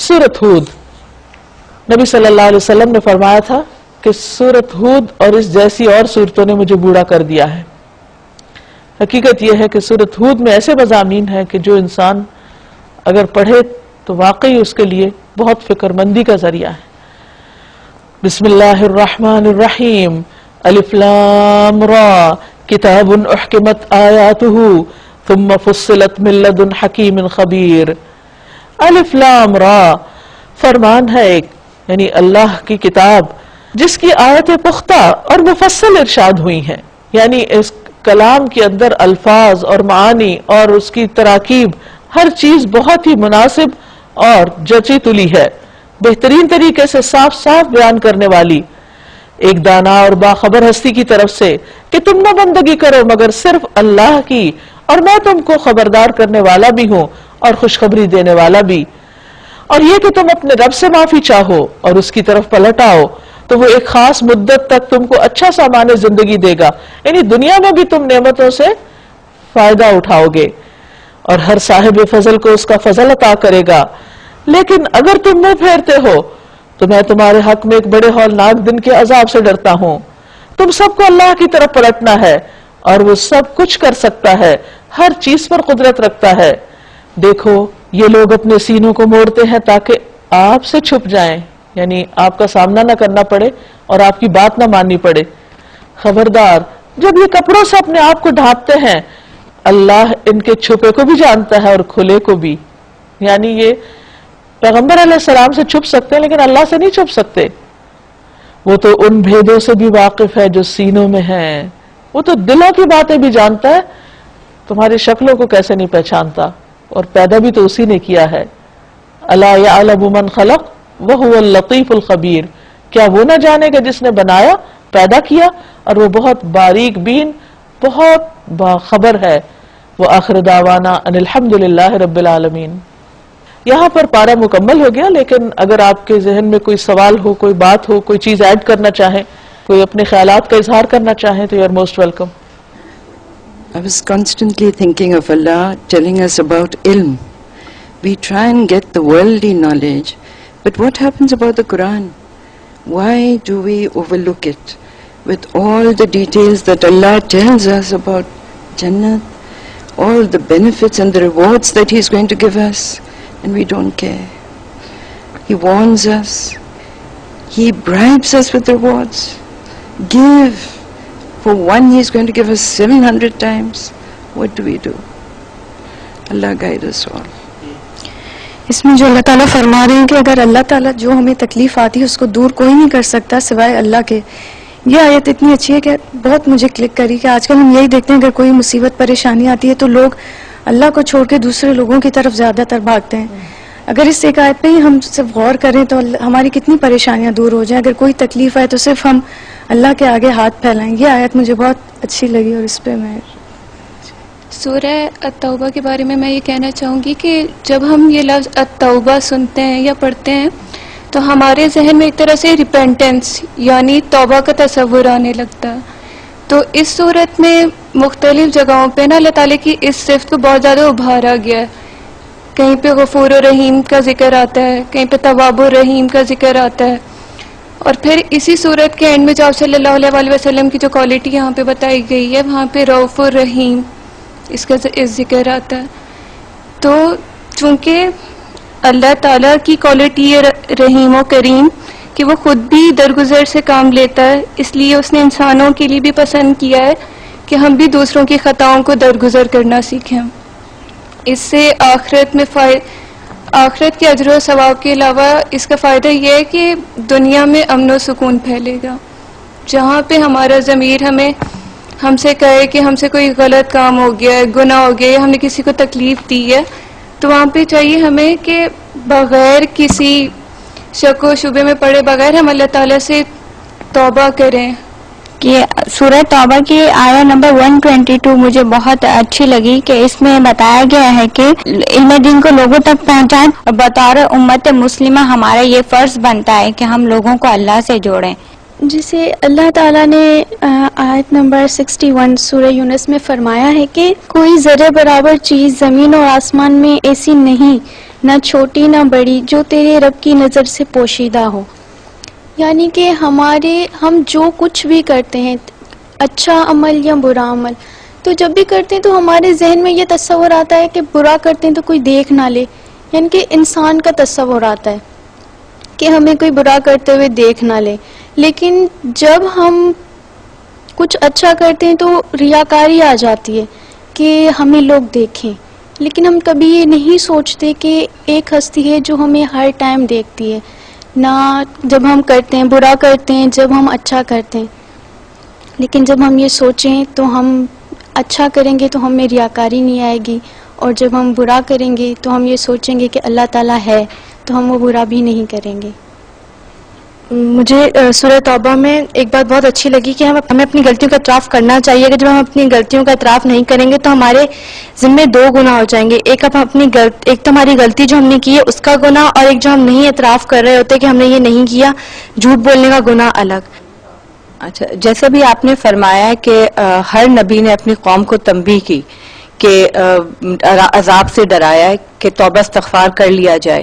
سورۃ ہود، نبی صلی اللہ علیہ وسلم نے فرمایا تھا کہ سورۃ ہود اور اس جیسی اور سورتوں نے مجھے بوڑھا کر دیا ہے. حقیقت یہ ہے کہ سورۃ ہود میں ایسے مضامین ہیں کہ جو انسان اگر پڑھے تو واقعی اس کے لیے بہت فکر مندی کا ذریعہ ہے. بسم اللہ الرحمن الرحیم. الف لام را کتاب احکمت آیاتہ ثم فصلت من لدن حکیم خبیر. الف لام را فرمان ہے ایک، یعنی اللہ کی کتاب جس کی آیتیں پختہ اور مفصل ارشاد ہوئی ہیں، یعنی اس کلام کے اندر الفاظ اور معانی اور اس کی تراکیب ہر چیز بہت ہی مناسب اور جچی تلی ہے، بہترین طریقے سے صاف صاف بیان کرنے والی، ایک دانا اور باخبر ہستی کی طرف سے کہ تم نہ بندگی کرو مگر صرف اللہ کی، اور میں تم کو خبردار کرنے والا بھی ہوں اور خوشخبری دینے والا بھی. اور یہ کہ تم اپنے رب سے معافی چاہو اور اس کی طرف پلٹ آؤ تو وہ ایک خاص مدت تک تم کو اچھا سامان زندگی دے گا، یعنی دنیا میں بھی تم نعمتوں سے فائدہ اٹھاؤ گے اور ہر صاحب فضل کو اس کا فضل عطا کرے گا. لیکن اگر تم منہ پھیرتے ہو تو میں تمہارے حق میں ایک بڑے ہولناک دن کے عذاب سے ڈرتا ہوں. تم سب کو اللہ کی طرف پلٹنا ہے اور وہ سب کچھ کر سکتا ہے، ہر چیز پر قدرت رکھتا ہے. دیکھو یہ لوگ اپنے سینوں کو موڑتے ہیں تاکہ آپ سے چھپ جائیں، یعنی آپ کا سامنا نہ کرنا پڑے اور آپ کی بات نہ ماننی پڑے. خبردار جب یہ کپڑوں سے اپنے آپ کو ڈھانپتے ہیں، اللہ ان کے چھپے کو بھی جانتا ہے اور کھلے کو بھی. یعنی یہ پیغمبر علیہ السلام سے چھپ سکتے ہیں لیکن اللہ سے نہیں چھپ سکتے. وہ تو ان بھیدوں سے بھی واقف ہے جو سینوں میں ہیں، وہ تو دلوں کی باتیں بھی جانتا ہے، تمہاری شکلوں کو کیسے نہیں پہچانتا، اور پیدا بھی تو اسی نے کیا ہے. الا یعلم من خلق وهو اللطیف الخبیر. کیا وہ نہ جانے گا جس نے بنایا، پیدا کیا، اور وہ بہت باریک بین، بہت باخبر ہے. وآخر دعوانا ان الحمد للہ رب العالمین. یہاں پر پارہ مکمل ہو گیا، لیکن اگر آپ کے ذہن میں کوئی سوال ہو، کوئی بات ہو، کوئی چیز ایڈ کرنا چاہیں، کوئی اپنے خیالات کا اظہار کرنا چاہیں تو you are most welcome. I was constantly thinking of Allah telling us about ilm. We try and get the worldly knowledge, but what happens about the Quran? Why do we overlook it? With all the details that Allah tells us about Jannah, all the benefits and the rewards that He is going to give us, and we don't care. He warns us. He bribes us with rewards. Give. For one, He is going to give us 700 times. What do we do? Allah guide us all. اس میں جو اللہ تعالیٰ فرما رہے ہیں کہ اگر اللہ تعالیٰ جو ہمیں تکلیف آتی ہے اس کو دور کوئی نہیں کر سکتا سوائے اللہ کے. یہ آیت اتنی اچھی ہے کہ بہت مجھے کلک کری کہ آج کل ہم یہی دیکھتے ہیں اگر کوئی مصیبت پریشانی آتی ہے تو لوگ اللہ کو چھوڑ کے دوسرے لوگوں کی طرف زیادہ تر بھاگتے ہیں. اگر اس ایک آیت پہ ہی ہم صرف غور کریں تو ہماری کتنی پریشانیاں دور ہو جائیں. اگر کوئی تکلیف آئے تو صرف ہم اللہ کے آگے ہاتھ پھیلائیں. یہ آیت مجھے بہت اچھی لگی اور اس پہ میں سورہ التوبہ کے بارے میں یہ کہنا چاہوں گی کہ جب ہم یہ لفظ التوبہ سنتے ہیں یا پڑھتے ہیں تو ہمارے ذہن میں ایک طرح سے ریپینٹنس یعنی توبہ کا تصور آنے لگتا ہے. تو اس صورت میں مختلف جگہوں پہ نا اللہ تعالیٰ کی اس صفت کو بہت زیادہ ابھارا گیا ہے. کہیں پہ غفور و رحیم کا ذکر آتا ہے، کہیں پہ تواب و رحیم کا ذکر آتا ہے، اور پھر اسی صورت کے اینڈ میں جو آپ صلی اللہ علیہ وسلم کی جو کوالٹی یہاں پہ بتائی گئی ہے وہاں پہ رؤوف الرحیم اس کا ذکر آتا ہے. تو چونکہ اللہ تعالیٰ کی کوالٹی ہے رحیم و کریم کہ وہ خود بھی درگزر سے کام لیتا ہے، اس لیے اس نے انسانوں کے لیے بھی پسند کیا ہے کہ ہم بھی دوسروں کی خطاؤں کو درگزر کرنا سیکھیں. اس سے آخرت کے اجر و ثواب کے علاوہ اس کا فائدہ یہ ہے کہ دنیا میں امن و سکون پھیلے گا. جہاں پہ ہمارا ضمیر ہم سے کہے کہ ہم سے کوئی غلط کام ہو گیا ہے، گناہ ہو گیا ہے، ہم نے کسی کو تکلیف دی ہے، تو وہاں پہ چاہیے ہمیں کہ بغیر کسی شک و شبے میں پڑے بغیر ہم اللہ تعالیٰ سے توبہ کریں. کہ سورہ توبہ کی آیہ نمبر 122 مجھے بہت اچھی لگی کہ اس میں بتایا گیا ہے کہ علم دین کو لوگوں تک پہنچائیں اور بطور امت مسلمہ ہمارا یہ فرض بنتا ہے کہ ہم لوگوں کو اللہ سے جوڑیں. جسے اللہ تعالیٰ نے آیت نمبر 61 سورہ یونس میں فرمایا ہے کہ کوئی ذرے برابر چیز زمین اور آسمان میں ایسی نہیں نہ چھوٹی نہ بڑی، جو تیرے رب کی نظر سے پوشیدہ ہو. یعنی کہ ہم جو کچھ بھی کرتے ہیں، اچھا عمل یا برا عمل، تو جب بھی کرتے ہیں تو ہمارے ذہن میں یہ تصور آتا ہے کہ برا کرتے ہیں تو کوئی دیکھ نہ لے. یعنی کہ انسان کا تصور آتا ہے کہ ہمیں کوئی برا کرتے ہوئے دیکھ نہ لے. لیکن جب ہم کچھ اچھا کرتے ہیں تو ریاکاری آ جاتی ہے کہ ہمیں لوگ دیکھیں. لیکن ہم کبھی یہ نہیں سوچتے کہ ایک ہستی ہے جو ہمیں ہر ٹائم دیکھتی ہے، نہ جب ہم کرتے ہیں برا کرتے ہیں، جب ہم اچھا کرتے ہیں. لیکن جب ہم یہ سوچیں تو ہم اچھا کریں گے تو ہمیں ریاکاری نہیں آئے گی، اور جب ہم برا کریں گے تو ہم یہ سوچیں گے کہ اللہ تعالیٰ ہے تو ہم وہ برا بھی نہیں کریں گے. مجھے سورہ توبہ میں ایک بات بہت اچھی لگی کہ ہمیں اپنی غلطیوں کا اعتراف کرنا چاہیے کہ جب ہم اپنی غلطیوں کا اعتراف نہیں کریں گے تو ہمارے ذمے دو گناہ ہو جائیں گے. ایک تو ہماری غلطی جو ہم نے کی ہے اس کا گناہ، اور ایک جو ہم نہیں اعتراف کر رہے ہوتے کہ ہم نے یہ نہیں کیا، جھوٹ بولنے کا گناہ الگ. اچھا، جیسے بھی آپ نے فرمایا کہ ہر نبی نے اپنی قوم کو تنبیہ کی کہ عذاب سے ڈرایا ہے کہ توبہ استغفار کر لیا جائے،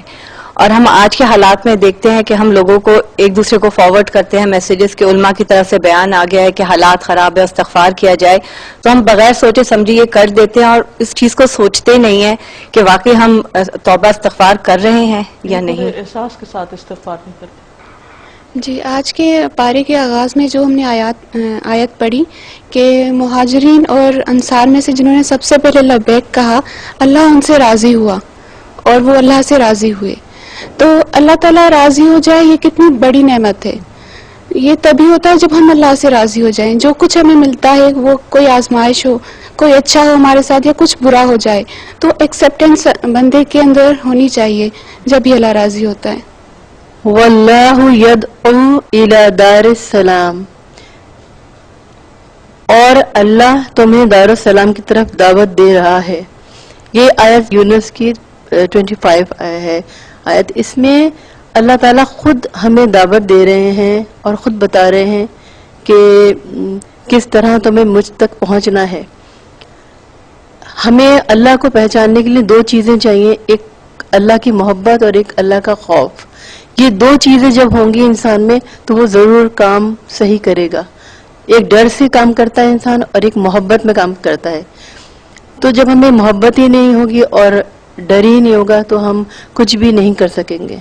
اور ہم آج کے حالات میں دیکھتے ہیں کہ ہم لوگوں کو ایک دوسرے کو فارورڈ کرتے ہیں میسیجز کہ علماء کی طرف سے بیان آ گیا ہے کہ حالات خراب ہے، استغفار کیا جائے، تو ہم بغیر سوچے سمجھے یہ کر دیتے ہیں اور اس چیز کو سوچتے نہیں ہیں کہ واقعی ہم توبہ استغفار کر رہے ہیں یا نہیں. احساس کے ساتھ استغفار نہیں کرتے. جی، آج کے پارے کے آغاز میں جو ہم نے آیت پڑھی کہ مہاجرین اور انصار میں سے جنہوں نے سب سے پہلے لبیک کہا، اللہ ان سے راضی ہوا اور وہ اللہ سے راضی ہوئے. تو اللہ تعالیٰ راضی ہو جائے یہ کتنی بڑی نعمت ہے. یہ تبھی ہوتا ہے جب ہم اللہ سے راضی ہو جائیں. جو کچھ ہمیں ملتا ہے، وہ کوئی آزمائش ہو، کوئی اچھا ہو ہمارے ساتھ یا کچھ برا ہو جائے، تو ایکسیپٹنس بندے کے اندر ہونی چاہیے جب یہ اللہ راضی ہوتا ہے. واللہ یدعو الی دار السلام، اور اللہ تمہیں دار السلام کی طرف دعوت دے رہا ہے. یہ آیت یونس کی 25 ہے آیت. اس میں اللہ تعالیٰ خود ہمیں دعوت دے رہے ہیں اور خود بتا رہے ہیں کہ کس طرح تمہیں مجھ تک پہنچنا ہے. ہمیں اللہ کو پہچاننے کے لیے دو چیزیں چاہیے، ایک اللہ کی محبت اور ایک اللہ کا خوف. یہ دو چیزیں جب ہوں گی انسان میں تو وہ ضرور کام صحیح کرے گا. ایک ڈر سے کام کرتا ہے انسان اور ایک محبت میں کام کرتا ہے. تو جب ہمیں محبت ہی نہیں ہوگی اور ڈر ہی نہیں ہوگا تو ہم کچھ بھی نہیں کر سکیں گے.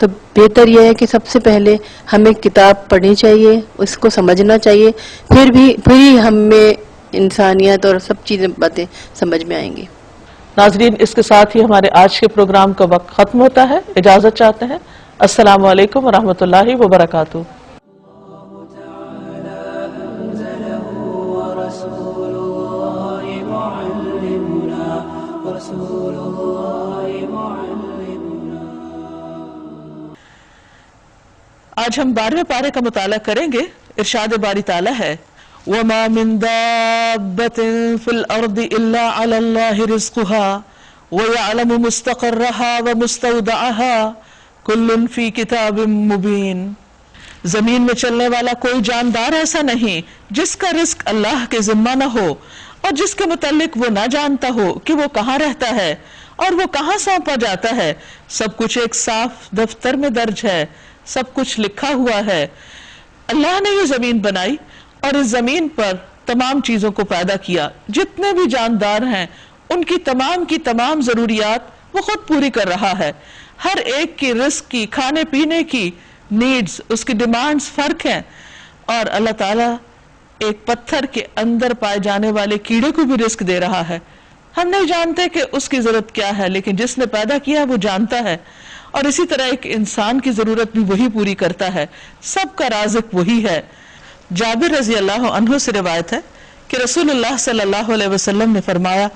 تو بہتر یہ ہے کہ سب سے پہلے ہمیں کتاب پڑھنی چاہیے، اس کو سمجھنا چاہیے، پھر ہی ہمیں انسانیت اور سب چیزیں باتیں سمجھ میں آئیں گی. ناظرین، اس کے ساتھ ہی ہمارے آج کے پروگرام کا وقت ختم ہوتا ہے. اجازت چاہتے ہیں. السلام علیکم ورحمۃ اللہ وبرکاتہ. آج ہم 12ویں پارے کا مطالعہ کریں گے. ارشاد باری تعالیٰ ہے وَمَا مِن دَابَّةٍ فِي الْأَرْضِ إِلَّا عَلَى اللَّهِ رِزْقُهَا وَيَعْلَمُ مُسْتَقَرَّهَا وَمُسْتَوْدَعَهَا كُلٌّ فِي كِتَابٍ مُبِينٍ. زمین میں چلنے والا کوئی جاندار ایسا نہیں جس کا رزق اللہ کے ذمہ نہ ہو اور جس کے متعلق وہ نہ جانتا ہو کہ وہ کہاں رہتا ہے اور وہ کہاں سونپا جاتا ہے. سب کچھ ایک صاف دفتر میں درج ہے، سب کچھ لکھا ہوا ہے. اللہ نے یہ زمین بنائی اور اس زمین پر تمام چیزوں کو پیدا کیا. جتنے بھی جاندار ہیں ان کی تمام ضروریات وہ خود پوری کر رہا ہے. ہر ایک کی رزق کی، کھانے پینے کی نیڈز، اس کی ڈیمانڈز فرق ہیں. اور اللہ تعالیٰ ایک پتھر کے اندر پائے جانے والے کیڑے کو بھی رزق دے رہا ہے. ہم نہیں جانتے کہ اس کی ضرورت کیا ہے، لیکن جس نے پیدا کیا وہ جانتا ہے. اور اسی طرح ایک انسان کی ضرورت بھی وہی پوری کرتا ہے. سب کا رازق وہی ہے. جابر رضی اللہ عنہ سے روایت ہے کہ رسول اللہ صلی اللہ علیہ وسلم نے فرمایا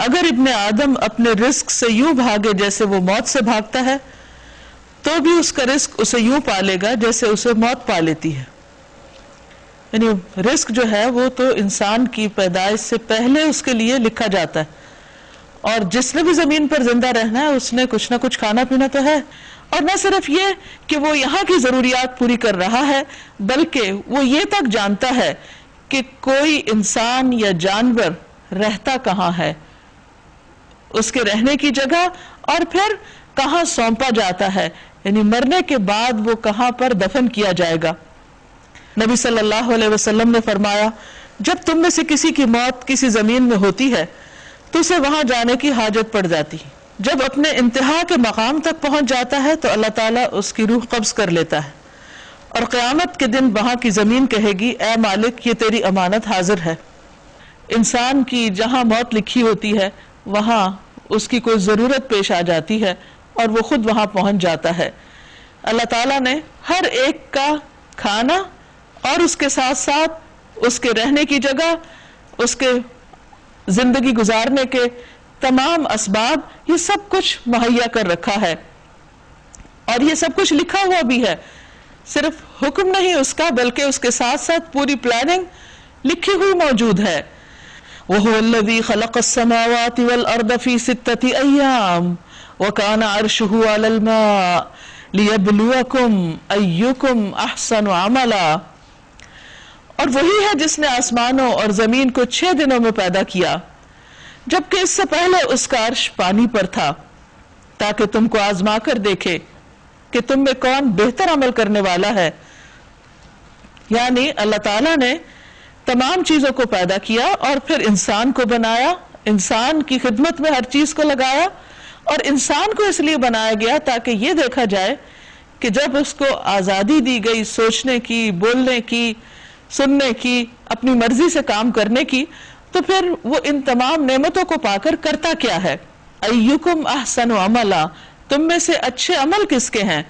اگر ابن آدم اپنے رزق سے یوں بھاگے جیسے وہ موت سے بھاگتا ہے تو بھی اس کا رزق اسے یوں پالے گا جیسے اسے موت پا لیتی ہے. یعنی رزق جو ہے وہ تو انسان کی پیدائش سے پہلے اس کے لیے لکھا جاتا ہے، اور جس نے بھی زمین پر زندہ رہنا ہے اس نے کچھ نہ کچھ کھانا پینا تو ہے. اور نہ صرف یہ کہ وہ یہاں کی ضروریات پوری کر رہا ہے بلکہ وہ یہ تک جانتا ہے کہ کوئی انسان یا جانور رہتا کہاں ہے، اس کے رہنے کی جگہ اور پھر کہاں سونپا جاتا ہے، یعنی مرنے کے بعد وہ کہاں پر دفن کیا جائے گا۔ نبی صلی اللہ علیہ وسلم نے فرمایا جب تم میں سے کسی کی موت کسی زمین میں ہوتی ہے تو اسے وہاں جانے کی حاجت پڑ جاتی، جب اپنے انتہا کے مقام تک پہنچ جاتا ہے تو اللہ تعالیٰ اس کی روح قبض کر لیتا ہے، اور قیامت کے دن وہاں کی زمین کہے گی اے مالک یہ تیری امانت حاضر ہے۔ انسان کی جہاں موت لکھی ہوتی ہے وہاں اس کی کوئی ضرورت پیش آ جاتی ہے اور وہ خود وہاں پہنچ جاتا ہے۔ اللہ تعالیٰ نے ہر ایک کا کھانا اور اس کے ساتھ ساتھ اس کے رہنے کی جگہ، اس کے زندگی گزارنے کے تمام اسباب، یہ سب کچھ مہیا کر رکھا ہے، اور یہ سب کچھ لکھا ہوا بھی ہے، صرف حکم نہیں اس کا بلکہ اس کے ساتھ ساتھ پوری پلاننگ لکھی ہوئی موجود ہے۔ وَهُوَ الَّذِي خَلَقَ السَّمَاوَاتِ وَالْأَرْضَ فِي سِتَّةِ أَيَّامٍ وَكَانَ عَرْشُهُ عَلَى الْمَاءِ لِيَبْلُوَكُمْ أَيُّكُمْ أَحْسَنُ عَمَلًا، اور وہی ہے جس نے آسمانوں اور زمین کو 6 دنوں میں پیدا کیا، جبکہ اس سے پہلے اس کا عرش پانی پر تھا، تاکہ تم کو آزما کر دیکھے کہ تم میں کون بہتر عمل کرنے والا ہے۔ یعنی اللہ تعالیٰ نے تمام چیزوں کو پیدا کیا اور پھر انسان کو بنایا، انسان کی خدمت میں ہر چیز کو لگایا، اور انسان کو اس لیے بنایا گیا تاکہ یہ دیکھا جائے کہ جب اس کو آزادی دی گئی سوچنے کی، بولنے کی، سننے کی، اپنی مرضی سے کام کرنے کی، تو پھر وہ ان تمام نعمتوں کو پا کر کرتا کیا ہے؟ ایکم احسن عملا، تم میں سے اچھے عمل کس کے ہیں؟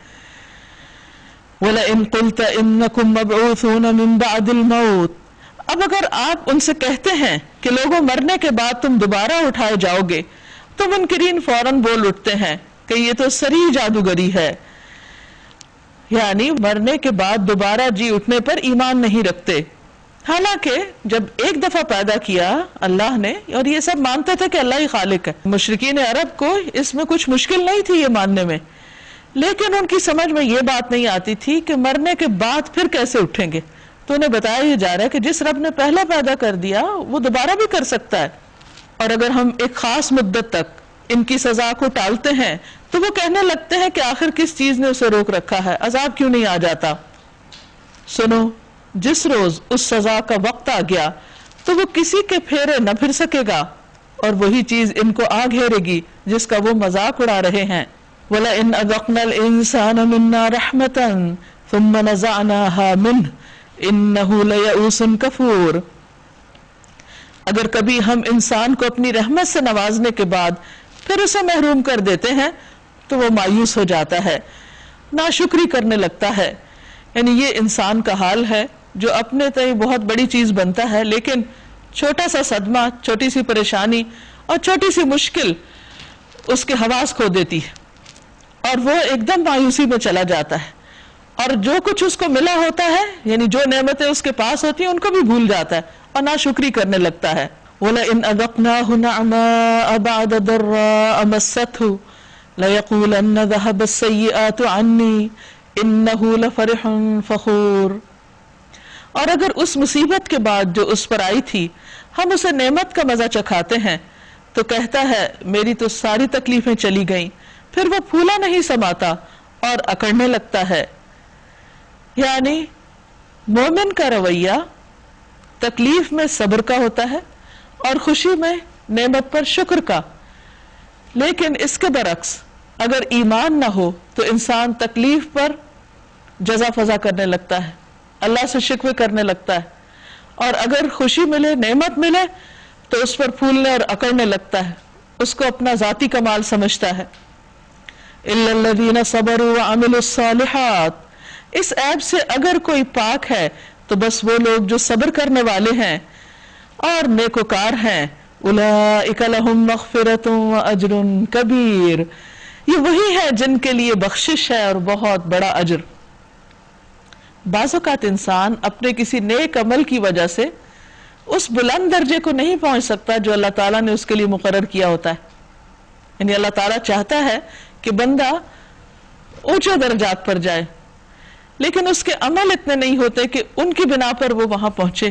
وَلَئِن قُلْتَ إِنَّكُمْ مَبْعُوثُونَ مِن بَعْدِ الْمَوْتِ، اب اگر آپ ان سے کہتے ہیں کہ لوگوں مرنے کے بعد تم دوبارہ اٹھائے جاؤ گے، تو منکرین فوراً بول اٹھتے ہیں کہ یہ تو صریح جادوگری ہے، یعنی مرنے کے بعد دوبارہ جی اٹھنے پر ایمان نہیں رکھتے۔ حالانکہ جب ایک دفعہ پیدا کیا اللہ نے، اور یہ سب مانتے تھے کہ اللہ ہی خالق ہے، مشرکین عرب کو اس میں کچھ مشکل نہیں تھی یہ ماننے میں، لیکن ان کی سمجھ میں یہ بات نہیں آتی تھی کہ مرنے کے بعد پھر کیسے اٹھیں گے۔ تو انہیں بتایا یہ جا رہا ہے کہ جس رب نے پہلا پیدا کر دیا وہ دوبارہ بھی کر سکتا ہے، اور اگر ہم ایک خاص مدت تک ان کی سزا کو ٹالتے ہیں تو وہ کہنے لگتے ہیں کہ آخر کس چیز نے اسے روک رکھا ہے، عذاب کیوں نہیں آ جاتا۔ سنو، جس روز اس سزا کا وقت آ گیا تو وہ کسی کے پھیرے نہ پھر سکے گا، اور وہی چیز ان کو آ گھیرے گی جس کا وہ مذاق اڑا رہے ہیں۔ وَلَئِنْ أَذَقْنَا الْإِنسَانَ مِنَّا رَحْمَةً ثُمَّ نَزَعْنَاهَا مِنْهُ إِنَّهُ لَيَئُوسٌ كَفُورٌ، اگر کبھی ہم انسان کو اپنی رحمت سے نوازنے کے بعد پھر اسے محروم کر دیتے ہیں تو وہ مایوس ہو جاتا ہے، ناشکری کرنے لگتا ہے۔ یعنی یہ انسان کا حال ہے جو اپنے تئیں بہت بڑی چیز بنتا ہے، لیکن چھوٹا سا صدمہ، چھوٹی سی پریشانی اور چھوٹی سی مشکل اس کے حواس کھو دیتی ہے، اور وہ ایک دم مایوسی میں چلا جاتا ہے، اور جو کچھ اس کو ملا ہوتا ہے، یعنی جو نعمتیں اس کے پاس ہوتی ہیں ان کو بھی بھول جاتا ہے اور ناشکری کرنے لگتا ہے۔ وَلَئِنْ أَذَقْنَاهُ نَعْمَاءَ بَعْدَ ضَرَّاءَ مَسَّتْهُ لَيَقُولَنَّ ذَهَبَ السَّيِّئَاتُ عَنِّي إِنَّهُ لَفَرِحٌ فَخُورٌ، اور اگر اس مصیبت کے بعد جو اس پر آئی تھی ہم اسے نعمت کا مزہ چکھاتے ہیں تو کہتا ہے میری تو ساری تکلیفیں چلی گئیں، پھر وہ پھولا نہیں سماتا اور اکڑنے لگتا ہے۔ یعنی مومن کا رویہ تکلیف میں صبر کا ہوتا ہے اور خوشی میں نعمت پر شکر کا، لیکن اس کے برعکس اگر ایمان نہ ہو تو انسان تکلیف پر جزا فضا کرنے لگتا ہے، اللہ سے شکوے کرنے لگتا ہے، اور اگر خوشی ملے، نعمت ملے تو اس پر پھولنے اور اکڑنے لگتا ہے، اس کو اپنا ذاتی کمال سمجھتا ہے۔ إِلَّا الَّذِينَ صَبَرُوا وَعَمِلُوا الصَّالِحَاتِ، اس عیب سے اگر کوئی پاک ہے تو بس وہ لوگ جو صبر کرنے والے ہیں اور نیکوکار ہیں، اولئک لہم مغفرۃ واجر کبیر، یہ وہی ہے جن کے لیے بخشش ہے اور بہت بڑا اجر۔ بعض اوقات انسان اپنے کسی نیک عمل کی وجہ سے اس بلند درجے کو نہیں پہنچ سکتا جو اللہ تعالیٰ نے اس کے لیے مقرر کیا ہوتا ہے، یعنی اللہ تعالیٰ چاہتا ہے کہ بندہ اونچے درجات پر جائے، لیکن اس کے عمل اتنے نہیں ہوتے کہ ان کی بنا پر وہ وہاں پہنچے،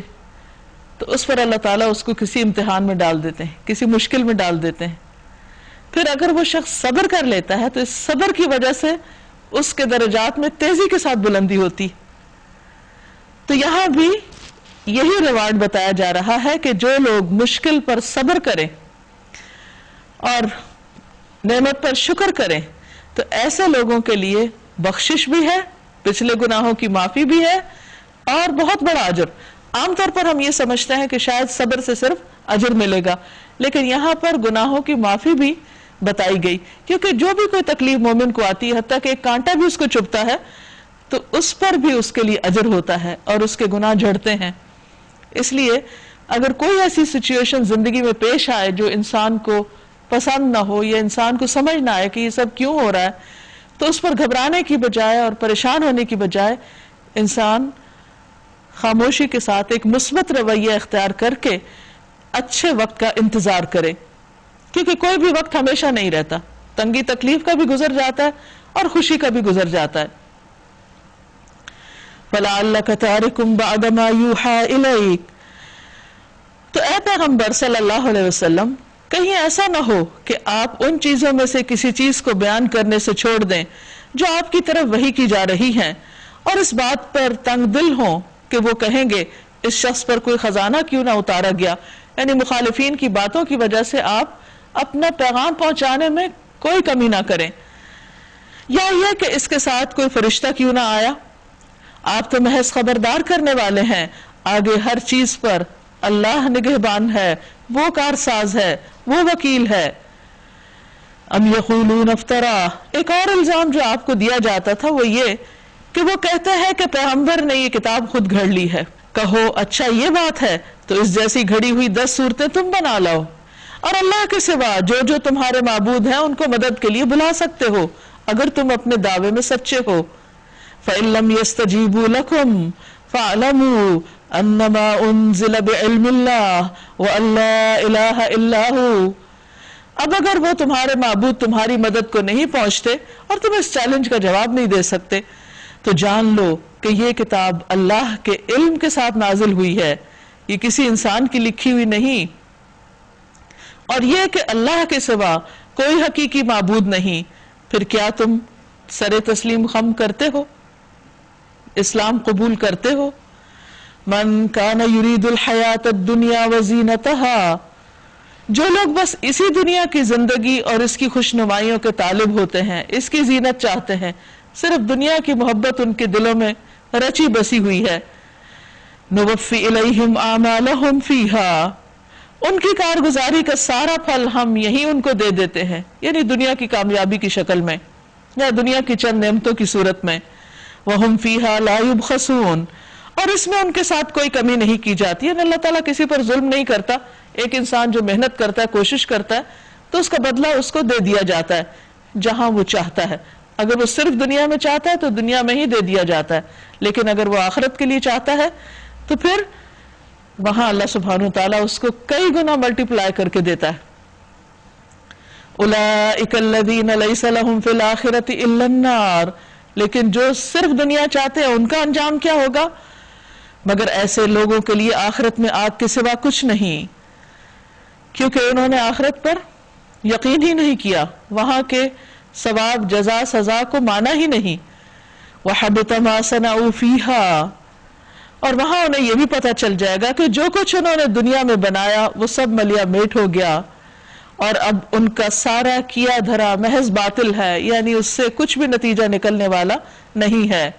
تو اس پر اللہ تعالیٰ اس کو کسی امتحان میں ڈال دیتے ہیں، کسی مشکل میں ڈال دیتے ہیں۔ پھر اگر وہ شخص صبر کر لیتا ہے تو اس صبر کی وجہ سے اس کے درجات میں تیزی کے ساتھ بلندی ہوتی. تو یہاں بھی یہی ریوارڈ بتایا جا رہا ہے کہ جو لوگ مشکل پر صبر کریں اور نعمت پر شکر کریں تو ایسے لوگوں کے لیے بخشش بھی ہے, پچھلے گناہوں کی معافی بھی ہے اور بہت بڑا اجر. عام طور پر ہم یہ سمجھتے ہیں کہ شاید صبر سے صرف اجر ملے گا, لیکن یہاں پر گناہوں کی معافی بھی بتائی گئی, کیونکہ جو بھی کوئی تکلیف مومن کو آتی ہے, حتیٰ کہ ایک کانٹا بھی اس کو چبھتا ہے تو اس پر بھی اس کے لیے اجر ہوتا ہے اور اس کے گناہ جھڑتے ہیں. اس لیے اگر کوئی ایسی سچویشن زندگی میں پیش آئے جو انسان کو پسند نہ ہو یا انسان کو سمجھ نہ آئے کہ یہ سب کیوں ہو رہا ہے, تو اس پر گھبرانے کی بجائے اور پریشان ہونے کی بجائے انسان خاموشی کے ساتھ ایک مثبت رویہ اختیار کر کے اچھے وقت کا انتظار کرے, کیونکہ کوئی بھی وقت ہمیشہ نہیں رہتا. تنگی تکلیف کا بھی گزر جاتا ہے اور خوشی کا بھی گزر جاتا ہے. فَلَعَلَّكَ تَارِكٌ بَعْدَ مَا يُوحَىٰ إِلَيْكَ, تو اے پیغمبر صلی اللہ علیہ وسلم کہیں ایسا نہ ہو کہ آپ ان چیزوں میں سے کسی چیز کو بیان کرنے سے چھوڑ دیں جو آپ کی طرف وحی کی جا رہی ہیں, اور اس بات پر تنگ دل ہوں کہ وہ کہیں گے اس شخص پر کوئی خزانہ کیوں نہ اتارا گیا. یعنی مخالفین کی باتوں کی وجہ سے آپ اپنا پیغام پہنچانے میں کوئی کمی نہ کریں, یا یہ کہ اس کے ساتھ کوئی فرشتہ کیوں نہ آیا. آپ تو محض خبردار کرنے والے ہیں, آگے ہر چیز پر اللہ نگہبان ہے, وہ کارساز ہے, وہ وکیل ہے. ام یقولون افطرا, ایک اور الزام جو آپ کو دیا جاتا تھا وہ یہ کہ وہ کہتے ہیں کہ پیغمبر نے یہ کتاب خود گھڑ لی ہے. کہو اچھا یہ بات ہے تو اس جیسی گھڑی ہوئی 10 صورتیں تم بنا لاؤ, اور اللہ کے سوا جو جو تمہارے معبود ہیں ان کو مدد کے لیے بلا سکتے ہو اگر تم اپنے دعوے میں سچے ہو. فَإِن لَّمْ يَسْتَجِيبُوا لَكُمْ فَاعْلَمُوا أَنَّمَا أُنزِلَ بِعِلْمِ اللَّهِ وَأَن لَّا إِلَٰهَ إِلَّا هُوَ. اب اگر وہ تمہارے معبود تمہاری مدد کو نہیں پہنچتے اور تم اس چیلنج کا جواب نہیں دے سکتے تو جان لو کہ یہ کتاب اللہ کے علم کے ساتھ نازل ہوئی ہے, یہ کسی انسان کی لکھی ہوئی نہیں, اور یہ کہ اللہ کے سوا کوئی حقیقی معبود نہیں. پھر کیا تم سر تسلیم خم کرتے ہو, اسلام قبول کرتے ہو؟ من کان یرید الحیات الدنیا وزینتها, جو لوگ بس اسی دنیا کی زندگی اور اس کی خوشنمائیوں کے طالب ہوتے ہیں, اس کی زینت چاہتے ہیں, صرف دنیا کی محبت ان کے دلوں میں رچی بسی ہوئی ہے. نوفی الیہم اعمالہم فیہا, ان کی کارگزاری کا سارا پھل ہم یہی ان کو دے دیتے ہیں, یعنی دنیا کی کامیابی کی شکل میں یا دنیا کی چند نعمتوں کی صورت میں. وہم فیہا لا یبخسون, اور اس میں ان کے ساتھ کوئی کمی نہیں کی جاتی. یعنی اللہ تعالیٰ کسی پر ظلم نہیں کرتا. ایک انسان جو محنت کرتا ہے, کوشش کرتا ہے, تو اس کا بدلہ اس کو دے دیا جاتا ہے جہاں وہ چاہتا ہے. اگر وہ صرف دنیا میں چاہتا ہے تو دنیا میں ہی دے دیا جاتا ہے, لیکن اگر وہ آخرت کے لیے چاہتا ہے تو پھر وہاں اللہ سبحانہ وتعالیٰ اس کو کئی گنا ملٹیپلائی کر کے دیتا ہے. اولئک الذین لیس لہم فی الآخرۃ الا النار, لیکن جو صرف دنیا چاہتے ہیں ان کا انجام کیا ہوگا؟ مگر ایسے لوگوں کے لیے آخرت میں آگ کے سوا کچھ نہیں, کیونکہ انہوں نے آخرت پر یقین ہی نہیں کیا, وہاں کے ثواب جزا سزا کو مانا ہی نہیں. وحبط ما صنعوا فیہا, اور وہاں انہیں یہ بھی پتہ چل جائے گا کہ جو کچھ انہوں نے دنیا میں بنایا وہ سب ملیا میٹ ہو گیا, اور اب ان کا سارا کیا دھرا محض باطل ہے, یعنی اس سے کچھ بھی نتیجہ نکلنے والا نہیں ہے.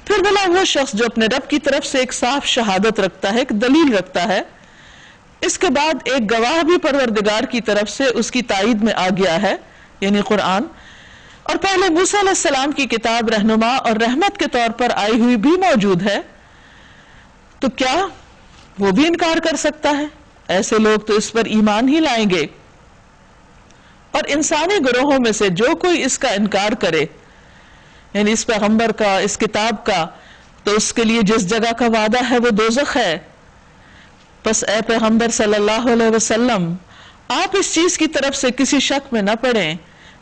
پھر بھلا وہ شخص جو اپنے رب کی طرف سے ایک صاف شہادت رکھتا ہے, ایک دلیل رکھتا ہے, اس کے بعد ایک گواہ بھی پروردگار کی طرف سے اس کی تائید میں آ گیا ہے, یعنی قرآن, اور پہلے موسیٰ علیہ السلام کی کتاب رہنما اور رحمت کے طور پر آئی ہوئی بھی موجود ہے, تو کیا وہ بھی انکار کر سکتا ہے؟ ایسے لوگ تو اس پر ایمان ہی لائیں گے. اور انسانی گروہوں میں سے جو کوئی اس کا انکار کرے, یعنی اس پیغمبر کا, اس کتاب کا, تو اس کے لیے جس جگہ کا وعدہ ہے وہ دوزخ ہے. پس اے پیغمبر صلی اللہ علیہ وسلم, آپ اس چیز کی طرف سے کسی شک میں نہ پڑیں,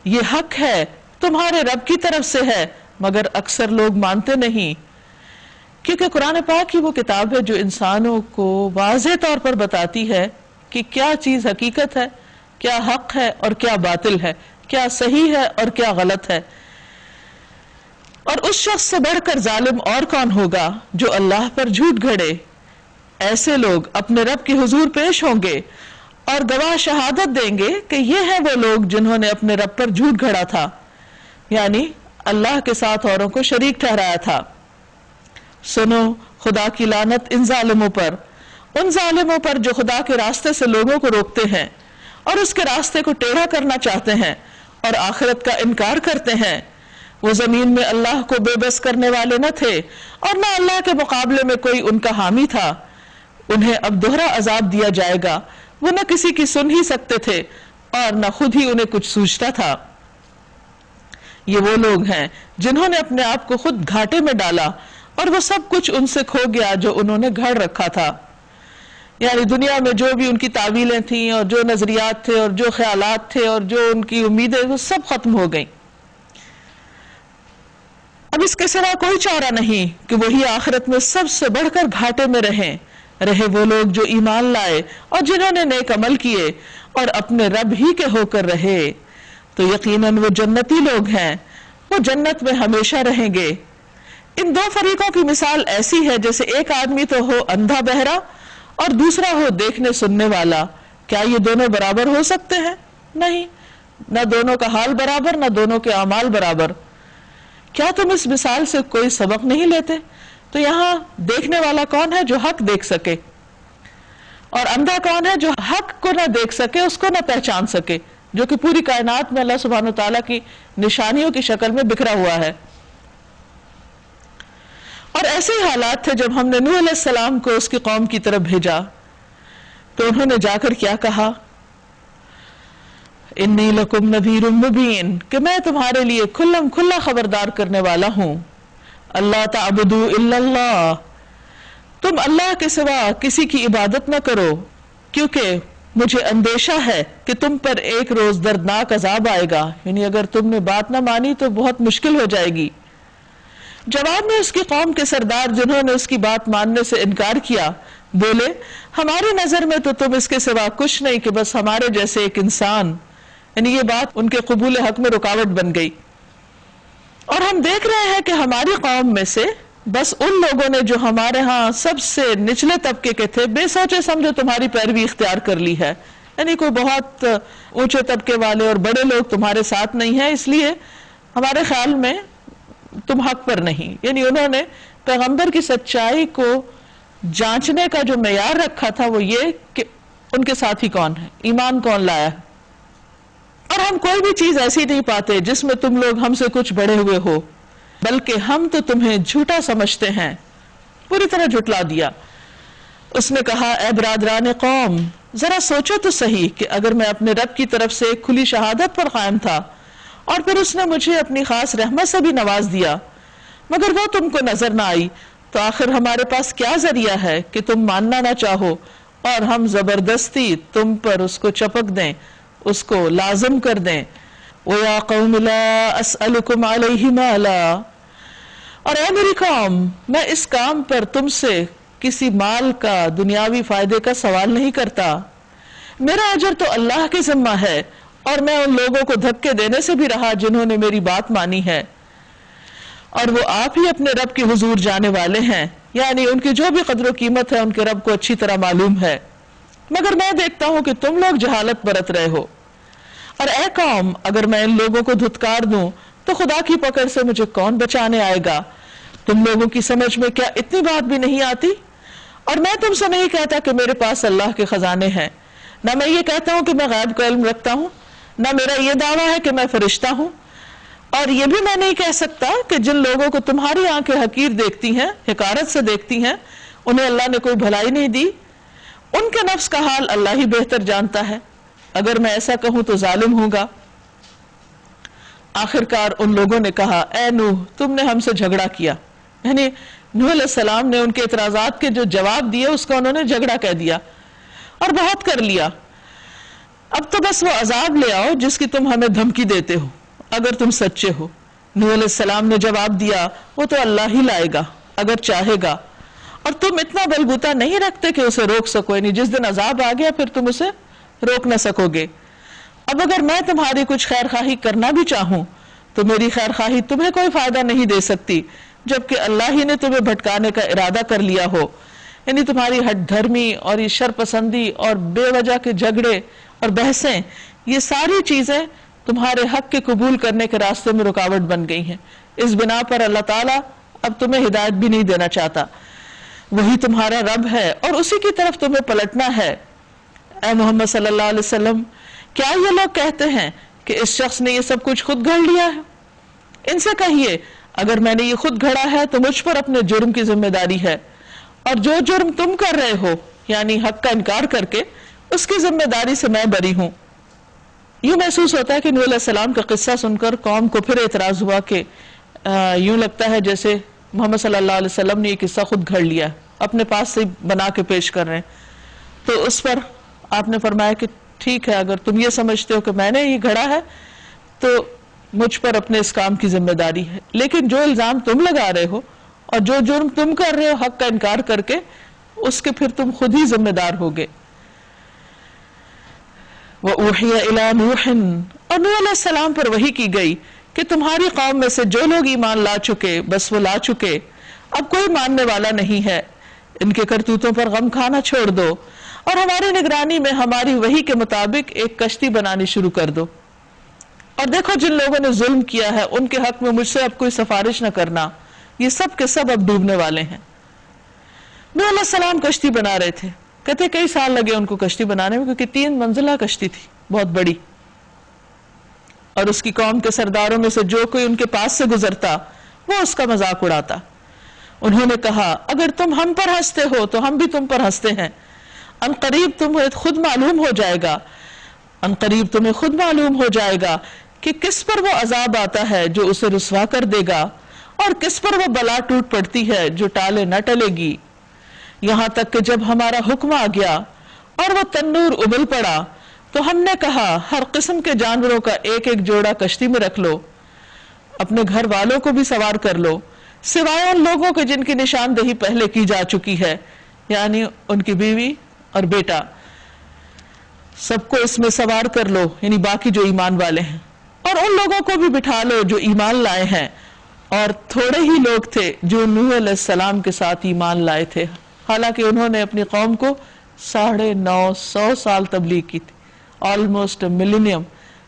یہ حق ہے, تمہارے رب کی طرف سے ہے, مگر اکثر لوگ مانتے نہیں. کیونکہ قرآن پاک ہی وہ کتاب ہے جو انسانوں کو واضح طور پر بتاتی ہے کہ کیا چیز حقیقت ہے, کیا حق ہے اور کیا باطل ہے، کیا صحیح ہے اور کیا غلط ہے۔ اور اس شخص سے بڑھ کر ظالم اور کون ہوگا جو اللہ پر جھوٹ گھڑے۔ ایسے لوگ اپنے رب کے حضور پیش ہوں گے اور گواہ شہادت دیں گے کہ یہ ہیں وہ لوگ جنہوں نے اپنے رب پر جھوٹ گھڑا تھا، یعنی اللہ کے ساتھ اوروں کو شریک ٹھہرایا تھا۔ سنو خدا کی لعنت ان ظالموں پر، ان ظالموں پر جو خدا کے راستے سے لوگوں کو روکتے ہیں اور اس کے راستے کو ٹیڑھا کرنا چاہتے ہیں اور آخرت کا انکار کرتے ہیں۔ وہ زمین میں اللہ کو بے بس کرنے والے نہ تھے اور نہ اللہ کے مقابلے میں کوئی ان کا حامی تھا۔ انہیں اب دوہرا عذاب دیا جائے گا، وہ نہ کسی کی سن ہی سکتے تھے اور نہ خود ہی انہیں کچھ سوچتا تھا۔ یہ وہ لوگ ہیں جنہوں نے اپنے آپ کو خود گھاٹے میں ڈالا اور وہ سب کچھ ان سے کھو گیا جو انہوں نے گھڑ رکھا تھا۔ یعنی دنیا میں جو بھی ان کی تعویلیں تھیں اور جو نظریات تھے اور جو خیالات تھے اور جو ان کی امیدیں، وہ سب ختم ہو گئیں۔ اب اس کے سوا کوئی چارہ نہیں کہ وہی آخرت میں سب سے بڑھ کر گھاٹے میں رہے وہ لوگ جو ایمان لائے اور جنہوں نے نیک عمل کیے اور اپنے رب ہی کے ہو کر رہے، تو یقیناً وہ جنتی لوگ ہیں، وہ جنت میں ہمیشہ رہیں گے۔ ان دو فریقوں کی مثال ایسی ہے جیسے ایک آدمی تو ہو اندھا بہرا اور دوسرا ہو دیکھنے سننے والا۔ کیا یہ دونوں برابر ہو سکتے ہیں؟ نہیں، نہ دونوں کا حال برابر، نہ دونوں کے اعمال برابر۔ کیا تم اس مثال سے کوئی سبق نہیں لیتے؟ تو یہاں دیکھنے والا کون ہے جو حق دیکھ سکے، اور اندھا کون ہے جو حق کو نہ دیکھ سکے، اس کو نہ پہچان سکے، جو کہ پوری کائنات میں اللہ سبحانہ وتعالیٰ کی نشانیوں کی شکل میں بکھرا ہوا ہے۔ اور ایسے ہی حالات تھے جب ہم نے نوح علیہ السلام کو اس کی قوم کی طرف بھیجا تو انہوں نے جا کر کیا کہا؟ انی لکم نذیر مبین، کہ میں تمہارے لیے کھلم کھلا خبردار کرنے والا ہوں۔ اللہ تعبدوا الا اللہ، تم اللہ کے سوا کسی کی عبادت نہ کرو، کیونکہ مجھے اندیشہ ہے کہ تم پر ایک روز دردناک عذاب آئے گا، یعنی اگر تم نے بات نہ مانی تو بہت مشکل ہو جائے گی۔ جواب میں اس کی قوم کے سردار جنہوں نے اس کی بات ماننے سے انکار کیا بولے، ہماری نظر میں تو تم اس کے سوا کچھ نہیں کہ بس ہمارے جیسے ایک انسان، یعنی یہ بات ان کے قبول حق میں رکاوٹ بن گئی۔ اور ہم دیکھ رہے ہیں کہ ہماری قوم میں سے بس ان لوگوں نے جو ہمارے ہاں سب سے نچلے طبقے کے تھے بے سوچے سمجھے تمہاری پیروی اختیار کر لی ہے، یعنی کوئی بہت اونچے طبقے والے اور بڑے لوگ تمہارے ساتھ نہیں ہیں، اس لیے ہمارے خیال میں تم حق پر نہیں۔ یعنی انہوں نے پیغمبر کی سچائی کو جانچنے کا جو معیار رکھا تھا وہ یہ کہ ان کے ساتھی کون ہے، ایمان کون لایا ہے۔ اور ہم کوئی بھی چیز ایسی نہیں پاتے جس میں تم لوگ ہم سے کچھ بڑے ہوئے ہو، بلکہ ہم تو تمہیں جھوٹا سمجھتے ہیں، پوری طرح جھٹلا دیا۔ اس نے کہا، اے برادران قوم، ذرا سوچو تو صحیح کہ اگر میں اپنے رب کی طرف سے ایک کھلی شہادت پر قائم تھا اور پھر اس نے مجھے اپنی خاص رحمت سے بھی نواز دیا، مگر وہ تم کو نظر نہ آئی، تو آخر ہمارے پاس کیا ذریعہ ہے کہ تم ماننا نہ چاہو اور ہم زبردستی تم پر اس کو چپک دیں، اس کو لازم کر دیں۔ وَيَا قَوْمِ لَا أَسْأَلُكُمْ عَلَيْهِ مَالًا، اور اے میری قوم، میں اس کام پر تم سے کسی مال کا، دنیاوی فائدے کا سوال نہیں کرتا، میرا اجر تو اللہ کے ذمہ ہے، اور میں ان لوگوں کو دھکے دینے سے بھی رہا جنہوں نے میری بات مانی ہے، اور وہ آپ ہی اپنے رب کے حضور جانے والے ہیں، یعنی ان کی جو بھی قدر و قیمت ہے ان کے رب کو اچھی طرح معلوم ہے، مگر میں دیکھتا ہوں کہ تم لوگ جہالت برت رہے ہو۔ اور اے قوم، اگر میں ان لوگوں کو دھتکار دوں تو خدا کی پکڑ سے مجھے کون بچانے آئے گا؟ تم لوگوں کی سمجھ میں کیا اتنی بات بھی نہیں آتی؟ اور میں تم سے نہیں کہتا کہ میرے پاس اللہ کے خزانے ہیں، نہ میں یہ کہتا ہوں کہ میں غیب کا علم رکھتا ہوں، نہ میرا یہ دعویٰ ہے کہ میں فرشتہ ہوں، اور یہ بھی میں نہیں کہہ سکتا کہ جن لوگوں کو تمہاری آنکھیں حقیر دیکھتی ہیں، حقارت سے دیکھتی ہیں، انہیں اللہ نے کوئی بھلائی نہیں دی، ان کے نفس کا حال اللہ ہی بہتر جانتا ہے، اگر میں ایسا کہوں تو ظالم ہوں گا۔ آخرکار ان لوگوں نے کہا، اے نوح، تم نے ہم سے جھگڑا کیا، یعنی نوح علیہ السلام نے ان کے اعتراضات کے جو جواب دیے اس کا انہوں نے جھگڑا کہہ دیا اور بہت کر لیا، اب تو بس وہ عذاب لے آؤ جس کی تم ہمیں دھمکی دیتے ہو اگر تم سچے ہو۔ نوح علیہ السلام نے جواب دیا، وہ تو اللہ ہی لائے گا اگر چاہے گا، اور تم اتنا بلبوتا نہیں رکھتے کہ اسے روک سکو، یعنی جس دن عذاب آ گیا پھر تم اسے روک نہ سکو گے۔ اب اگر میں تمہاری کچھ خیر خواہی کرنا بھی چاہوں تو میری خیر خواہی تمہیں کوئی فائدہ نہیں دے سکتی جبکہ اللہ ہی نے تمہیں بھٹکانے کا ارادہ کر لیا ہو. یعنی تمہاری ہٹ دھرمی اور یہ شر پسندی اور بے وجہ کے جھگڑے اور بحثیں، یہ ساری چیزیں تمہارے حق کے قبول کرنے کے راستے میں رکاوٹ بن گئی ہیں. اس بنا پر اللہ تعالیٰ اب تمہیں ہدایت بھی نہیں دینا چاہتا. وہی تمہارا رب ہے اور اسی کی طرف تمہیں پلٹنا ہے. اے محمد صلی اللہ علیہ وسلم، کیا یہ لوگ کہتے ہیں کہ اس شخص نے یہ سب کچھ خود گھڑ لیا ہے؟ ان سے کہیے اگر میں نے یہ خود گھڑا ہے تو مجھ پر اپنے جرم کی ذمہ داری ہے، اور جو جرم تم کر رہے ہو یعنی حق کا انکار کر کے، اس کی ذمہ داری سے میں بری ہوں. یوں محسوس ہوتا ہے کہ نوح علیہ السلام کا قصہ سن کر قوم کو پھر اعتراض ہوا کہ یوں لگتا ہے جیسے محمد صلی اللہ علیہ وسلم نے یہ قصہ خود گھڑ لیا، اپنے پاس سے بنا کے پیش کر رہے ہیں. تو اس پر آپ نے فرمایا کہ ٹھیک ہے، اگر تم یہ سمجھتے ہو کہ میں نے یہ گھڑا ہے تو مجھ پر اپنے اس کام کی ذمہ داری ہے، لیکن جو الزام تم لگا رہے ہو اور جو جرم تم کر رہے ہو حق کا انکار کر کے، اس کے پھر تم خود ہی ذمہ دار ہوگے. وَأُوحِيَ إِلَى نُوحٍ، اور نوح علیہ السلام پر وحی کی گئی کہ تمہاری قوم میں سے جو لوگ ایمان لا چکے بس وہ لا چکے، اب کوئی ماننے والا نہیں ہے. ان کے کرتوتوں پر غم کھانا چھوڑ دو اور ہماری نگرانی میں ہماری وحی کے مطابق ایک کشتی بنانی شروع کر دو. اور دیکھو جن لوگوں نے ظلم کیا ہے ان کے حق میں مجھ سے اب کوئی سفارش نہ کرنا، یہ سب کے سب اب ڈوبنے والے ہیں. نوح علیہ السلام کشتی بنا رہے تھے، کہتے کئی سال لگے ان کو کشتی بنانے میں، کیونکہ 3 منزلہ کشتی تھی بہت بڑی. اور اس کی قوم کے سرداروں میں سے جو کوئی ان کے پاس سے گزرتا وہ اس کا مذاق اڑاتا. انہوں نے کہا اگر تم ہم پر ہنستے ہو تو ہم بھی تم پر ہنستے ہیں. ان قریب تمہیں خود معلوم ہو جائے گا، ان قریب تمہیں خود معلوم ہو جائے گا کہ کس پر وہ عذاب آتا ہے جو اسے رسوا کر دے گا، اور کس پر وہ بلا ٹوٹ پڑتی ہے جو ٹالے نہ ٹلے گی. یہاں تک کہ جب ہمارا حکم آ گیا اور وہ تنور ابل پڑا تو ہم نے کہا ہر قسم کے جانوروں کا ایک ایک جوڑا کشتی میں رکھ لو، اپنے گھر والوں کو بھی سوار کر لو سوائے ان لوگوں کے جن کی نشاندہی پہلے کی جا چکی ہے، یعنی ان کی بیوی اور بیٹا. سب کو اس میں سوار کر لو، یعنی باقی جو ایمان والے ہیں، اور ان لوگوں کو بھی بٹھا لو جو ایمان لائے ہیں. اور تھوڑے ہی لوگ تھے جو نوح علیہ السلام کے ساتھ ایمان لائے تھے، حالانکہ انہوں نے اپنی قوم کو 950 سال تبلیغ کی تھی، آلموسٹ ملینیم.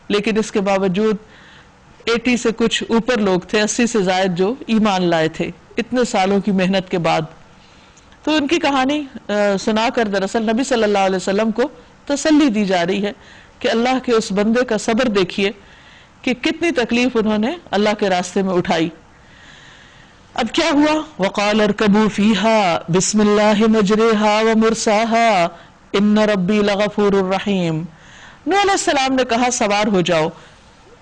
لیکن اس کے باوجود 80 سے کچھ اوپر لوگ تھے، 80 سے زائد جو ایمان لائے تھے اتنے سالوں کی محنت کے بعد. تو ان کی کہانی سنا کر دراصل نبی صلی اللہ علیہ وسلم کو تسلی دی جا رہی ہے کہ اللہ کے اس بندے کا صبر دیکھیے کہ کتنی تکلیف انہوں نے اللہ کے راستے میں اٹھائی. اب کیا ہوا؟ وَقَالَ ارْكَبُوا فِيهَا بِسْمِ اللَّهِ مَجْرِيهَا وَمُرْسَاهَا إِنَّ رَبِّي لَغَفُورٌ رَحِيمٌ. نوح علیہ السلام نے کہا سوار ہو جاؤ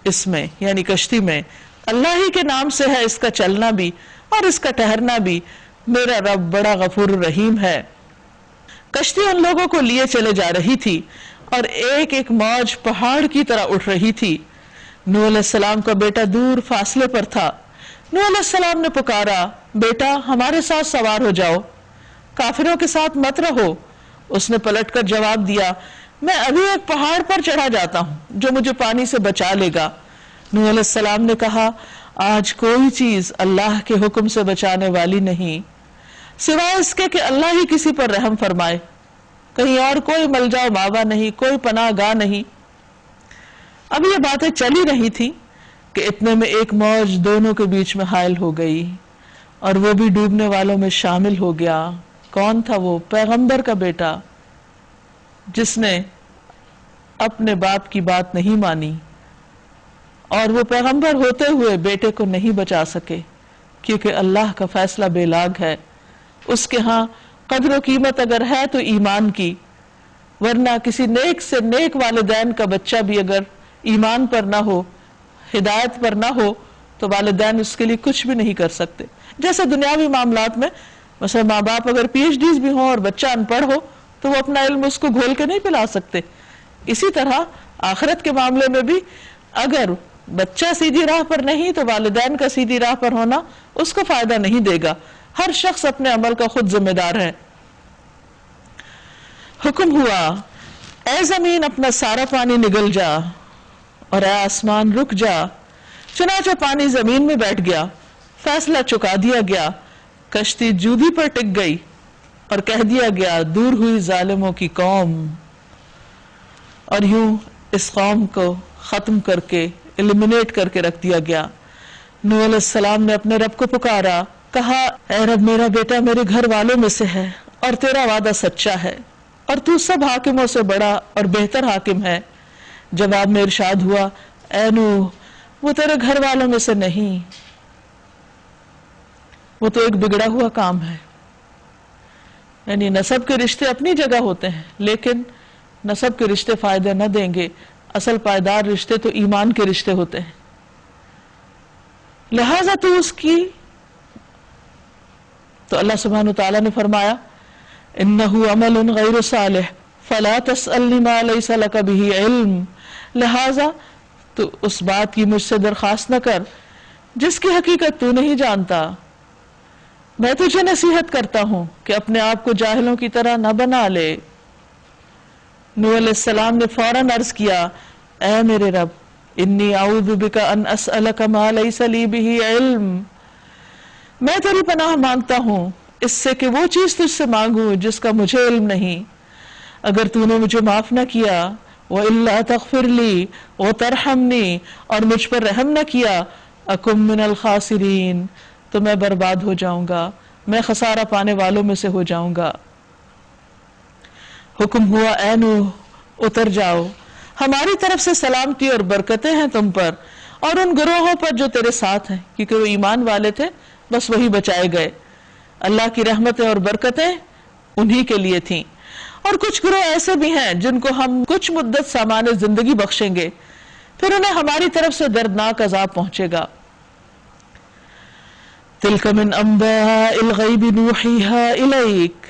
اس میں، یعنی کشتی میں، اللہ ہی کے نام سے ہے اس کا چلنا بھی اور اس کا ٹھہرنا بھی، میرا رب بڑا غفور رحیم ہے. کشتی ان لوگوں کو لیے چلے جا رہی تھی اور ایک ایک موج پہاڑ کی طرح اٹھ رہی تھی. نوح علیہ السلام کا بیٹا دور فاصلے پر تھا. نوح علیہ السلام نے پکارا بیٹا ہمارے ساتھ سوار ہو جاؤ، کافروں کے ساتھ مت رہو. اس نے پلٹ کر جواب دیا میں ابھی ایک پہاڑ پر چڑھا جاتا ہوں جو مجھے پانی سے بچا لے گا. نوح علیہ السلام نے کہا آج کوئی چیز اللہ کے حکم سے بچانے والی نہیں سوائے اس کے کہ اللہ ہی کسی پر رحم فرمائے. کہیں اور کوئی ملجا و ماوا نہیں، کوئی پناہ گاہ نہیں. اب یہ باتیں چلی رہی تھی کہ اتنے میں ایک موج دونوں کے بیچ میں حائل ہو گئی اور وہ بھی ڈوبنے والوں میں شامل ہو گیا. کون تھا وہ؟ پیغمبر کا بیٹا، جس نے اپنے باپ کی بات نہیں مانی اور وہ پیغمبر ہوتے ہوئے بیٹے کو نہیں بچا سکے، کیونکہ اللہ کا فیصلہ بے لاگ ہے. اس کے ہاں قدر و قیمت اگر ہے تو ایمان کی، ورنہ کسی نیک سے نیک والدین کا بچہ بھی اگر ایمان پر نہ ہو، ہدایت پر نہ ہو، تو والدین اس کے لیے کچھ بھی نہیں کر سکتے. جیسے دنیاوی معاملات میں مثلا ماں باپ اگر پی ایچ ڈیز بھی ہوں اور بچہ ان پڑھ ہو تو وہ اپنا علم اس کو گھول کے نہیں پلا سکتے. اسی طرح آخرت کے معاملے میں بھی اگر بچہ سیدھی راہ پر نہیں تو والدین کا سیدھی راہ پر ہونا اس کو فائدہ نہیں دے گا. ہر شخص اپنے عمل کا خود ذمہ دار ہے. حکم ہوا اے زمین اپنا سارا پانی نگل جا اور اے آسمان رک جا. چنانچہ پانی زمین میں بیٹھ گیا, فیصلہ چکا دیا گیا, کشتی جودی پر ٹک گئی اور کہہ دیا گیا دور ہوئی ظالموں کی قوم. اور یوں اس قوم کو ختم کر کے ایلیمینیٹ کر کے رکھ دیا گیا. نوح علیہ السلام نے اپنے رب کو پکارا, کہا اے رب میرا بیٹا میرے گھر والوں میں سے ہے اور تیرا وعدہ سچا ہے اور تو سب حاکموں سے بڑا اور بہتر حاکم ہے. جواب میں ارشاد ہوا اے نوح وہ تیرے گھر والوں میں سے نہیں, وہ تو ایک بگڑا ہوا کام ہے. یعنی نسب کے رشتے اپنی جگہ ہوتے ہیں لیکن نسب کے رشتے فائدہ نہ دیں گے, اصل پائیدار رشتے تو ایمان کے رشتے ہوتے ہیں. لہذا تو اس کی تو اللہ سبحانہ وتعالی نے فرمایا انہ عمل غیر صالح فلا تسألنی ما لیس لک بہ علم. لہذا تو اس بات کی مجھ سے درخواست نہ کر جس کی حقیقت تو نہیں جانتا. میں تجھے نصیحت کرتا ہوں کہ اپنے آپ کو جاہلوں کی طرح نہ بنا لے. نوح علیہ السلام نے فوراً عرض کیا اے میرے رب انی اعوذ بک ان اسألک ما لیس لی بہ علم. میں تیری پناہ مانگتا ہوں اس سے کہ وہ چیز تجھ سے مانگوں جس کا مجھے علم نہیں. اگر تو نے مجھے معاف نہ کیا وَإِلَّا تَغْفِرْ لِي وَتَرْحَمْنِي اور مجھ پر رحم نہ کیا أَكُمْ مِنَ الْخَاسِرِينَ تو میں برباد ہو جاؤں گا, میں خسارہ پانے والوں میں سے ہو جاؤں گا. حکم ہوا اے نوح اتر جاؤ, ہماری طرف سے سلامتی اور برکتیں ہیں تم پر اور ان گروہوں پر جو تیرے ساتھ ہیں, کیونکہ وہ ایمان والے تھے بس وہی بچائے گئے. اللہ کی رحمتیں اور برکتیں انہی کے لیے تھیں. اور کچھ گروہ ایسے بھی ہیں جن کو ہم کچھ مدت سامان زندگی بخشیں گے پھر انہیں ہماری طرف سے دردناک عذاب پہنچے گا. تلک من انباء الغیب نوحیہا الیک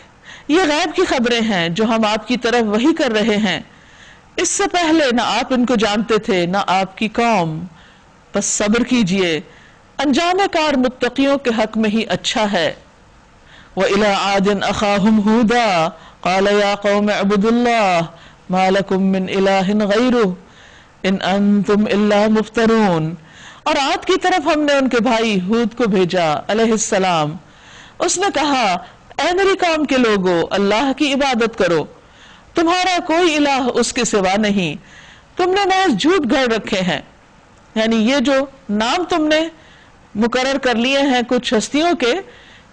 یہ غیب کی خبریں ہیں جو ہم آپ کی طرف وحی کر رہے ہیں. اس سے پہلے نہ آپ ان کو جانتے تھے نہ آپ کی قوم. بس صبر کیجئے, انجام کار متقیوں کے حق میں ہی اچھا ہے. وَإِلَىٰ عَادٍ أَخَاهُمْ هُودًا قَالَ يَا قَوْمِ اعْبُدُوا اللَّهَ مَا لَكُم مِّنْ إِلَٰهٍ غَيْرُهُ إِنْ أَنتُمْ إِلَّا مُفْتَرُونَ. اور عاد کی طرف ہم نے ان کے بھائی ہود کو بھیجا علیہ السلام. اس نے کہا اے میری قوم کے لوگو اللہ کی عبادت کرو, تمہارا کوئی الہ اس کے سوا نہیں, تم نے محض جھوٹ گھڑ رکھے ہیں. یعنی یہ جو نام تم نے مقرر کر لیے ہیں کچھ ہستیوں کے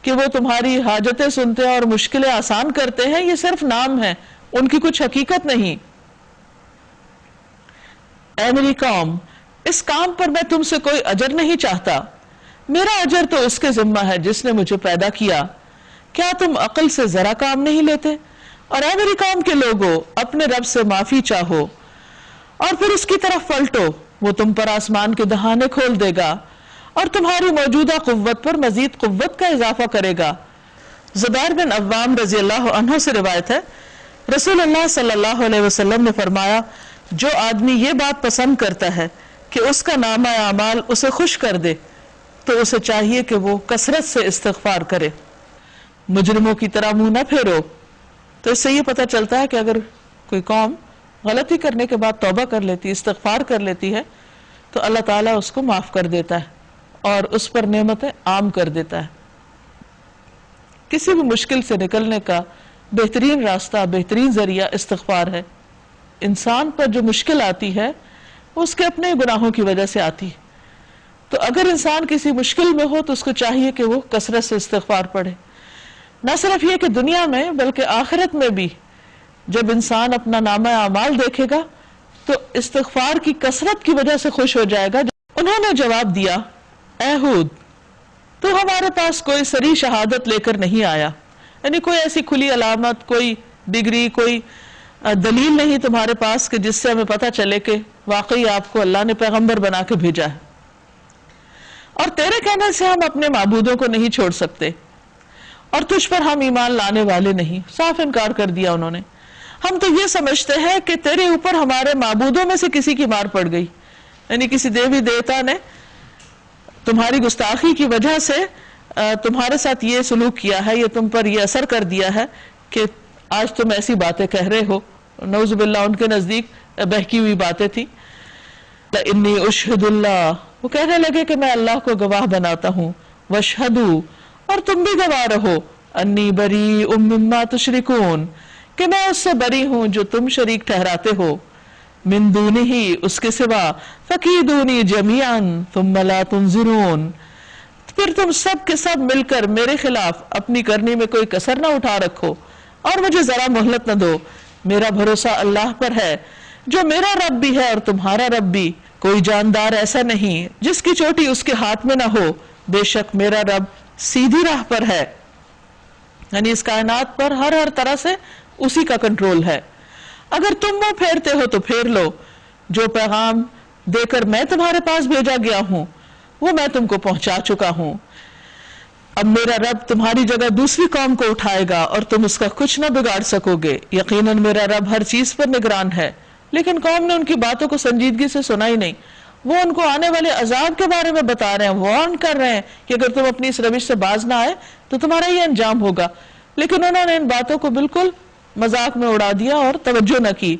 کہ وہ تمہاری حاجتیں سنتے ہیں اور مشکلیں آسان کرتے ہیں, یہ صرف نام ہے, ان کی کچھ حقیقت نہیں. اے میری قوم اس کام پر میں تم سے کوئی اجر نہیں چاہتا, میرا اجر تو اس کے ذمہ ہے جس نے مجھے پیدا کیا. کیا تم عقل سے ذرا کام نہیں لیتے؟ اور اے میری قوم کے لوگو اپنے رب سے معافی چاہو اور پھر اس کی طرف پلٹو, وہ تم پر آسمان کے دہانے کھول دے گا اور تمہاری موجودہ قوت پر مزید قوت کا اضافہ کرے گا. زبیر بن عوام رضی اللہ عنہ سے روایت ہے رسول اللہ صلی اللہ علیہ وسلم نے فرمایا جو آدمی یہ بات پسند کرتا ہے کہ اس کا نامہ اعمال اسے خوش کر دے تو اسے چاہیے کہ وہ کثرت سے استغفار کرے. مجرموں کی طرح منہ نہ پھیرو. تو اس سے یہ پتہ چلتا ہے کہ اگر کوئی قوم غلطی کرنے کے بعد توبہ کر لیتی, استغفار کر لیتی ہے تو اللہ تعالیٰ اس کو معاف کر دیتا ہے اور اس پر نعمتیں عام کر دیتا ہے. کسی بھی مشکل سے نکلنے کا بہترین راستہ, بہترین ذریعہ استغفار ہے. انسان پر جو مشکل آتی ہے اس کے اپنے گناہوں کی وجہ سے آتی ہے. تو اگر انسان کسی مشکل میں ہو تو اس کو چاہیے کہ وہ کثرت سے استغفار پڑھے. نہ صرف یہ کہ دنیا میں بلکہ آخرت میں بھی جب انسان اپنا نامہ اعمال دیکھے گا تو استغفار کی کثرت کی وجہ سے خوش ہو جائے گا. انہوں نے جواب دیا اے ہود تو ہمارے پاس کوئی صریح شہادت لے کر نہیں آیا, یعنی کوئی ایسی کھلی علامت, کوئی ڈگری, کوئی دلیل نہیں تمہارے پاس کہ جس سے ہمیں پتہ چلے کہ واقعی آپ کو اللہ نے پیغمبر بنا کے بھیجا ہے. اور تیرے کہنے سے ہم اپنے معبودوں کو نہیں چھوڑ سکتے اور تجھ پر ہم ایمان لانے والے نہیں. صاف انکار کر دیا انہوں نے. ہم تو یہ سمجھتے ہیں کہ تیرے اوپر ہمارے معبودوں میں سے کسی کی مار پڑ گئی, یعنی کسی دیوی دیوتا نے تمہاری گستاخی کی وجہ سے تمہارے ساتھ یہ سلوک کیا ہے, یہ تم پر یہ اثر کر دیا ہے کہ آج تم ایسی باتیں کہہ رہے ہو. نعوذ باللہ ان کے نزدیک بہکی ہوئی باتیں تھی. انی اشہد اللہ، وہ کہنے لگے کہ میں اللہ کو گواہ بناتا ہوں، واشہدو، اور تم بھی گواہ رہو، انی بریء مما تشرکون، کہ میں اس سے بری ہوں جو تم شریک ٹھہراتے ہو، من دونہ، اس کے سوا، فکیدونی جمیعا ثم لا تنظرون، پھر تم سب کے سب مل کر میرے خلاف اپنی کرنی میں کوئی کسر نہ اٹھا رکھو اور مجھے ذرا مہلت نہ دو، میرا بھروسہ اللہ پر ہے جو میرا رب بھی ہے اور تمہارا رب بھی، کوئی جاندار ایسا نہیں جس کی چوٹی اس کے ہاتھ میں نہ ہو، بے شک میرا رب سیدھی راہ پر ہے، یعنی اس کائنات پر ہر طرح سے اسی کا کنٹرول ہے، اگر تم وہ پھیرتے ہو تو پھیر لو، جو پیغام دے کر میں تمہارے پاس بھیجا گیا ہوں وہ میں تم کو پہنچا چکا ہوں، اب میرا رب تمہاری جگہ دوسری قوم کو اٹھائے گا اور تم اس کا کچھ نہ بگاڑ سکو گے، یقیناً میرا رب ہر چیز پر نگران ہے۔ لیکن قوم نے ان کی باتوں کو سنجیدگی سے سنا ہی نہیں، وہ ان کو آنے والے عذاب کے بارے میں بتا رہے ہیں، وارن کر رہے ہیں کہ اگر تم اپنی اس روش سے باز نہ آئے تو تمہارا یہ انجام ہوگا، لیکن انہوں نے ان باتوں کو بالکل مذاق میں اڑا دیا اور توجہ نہ کی۔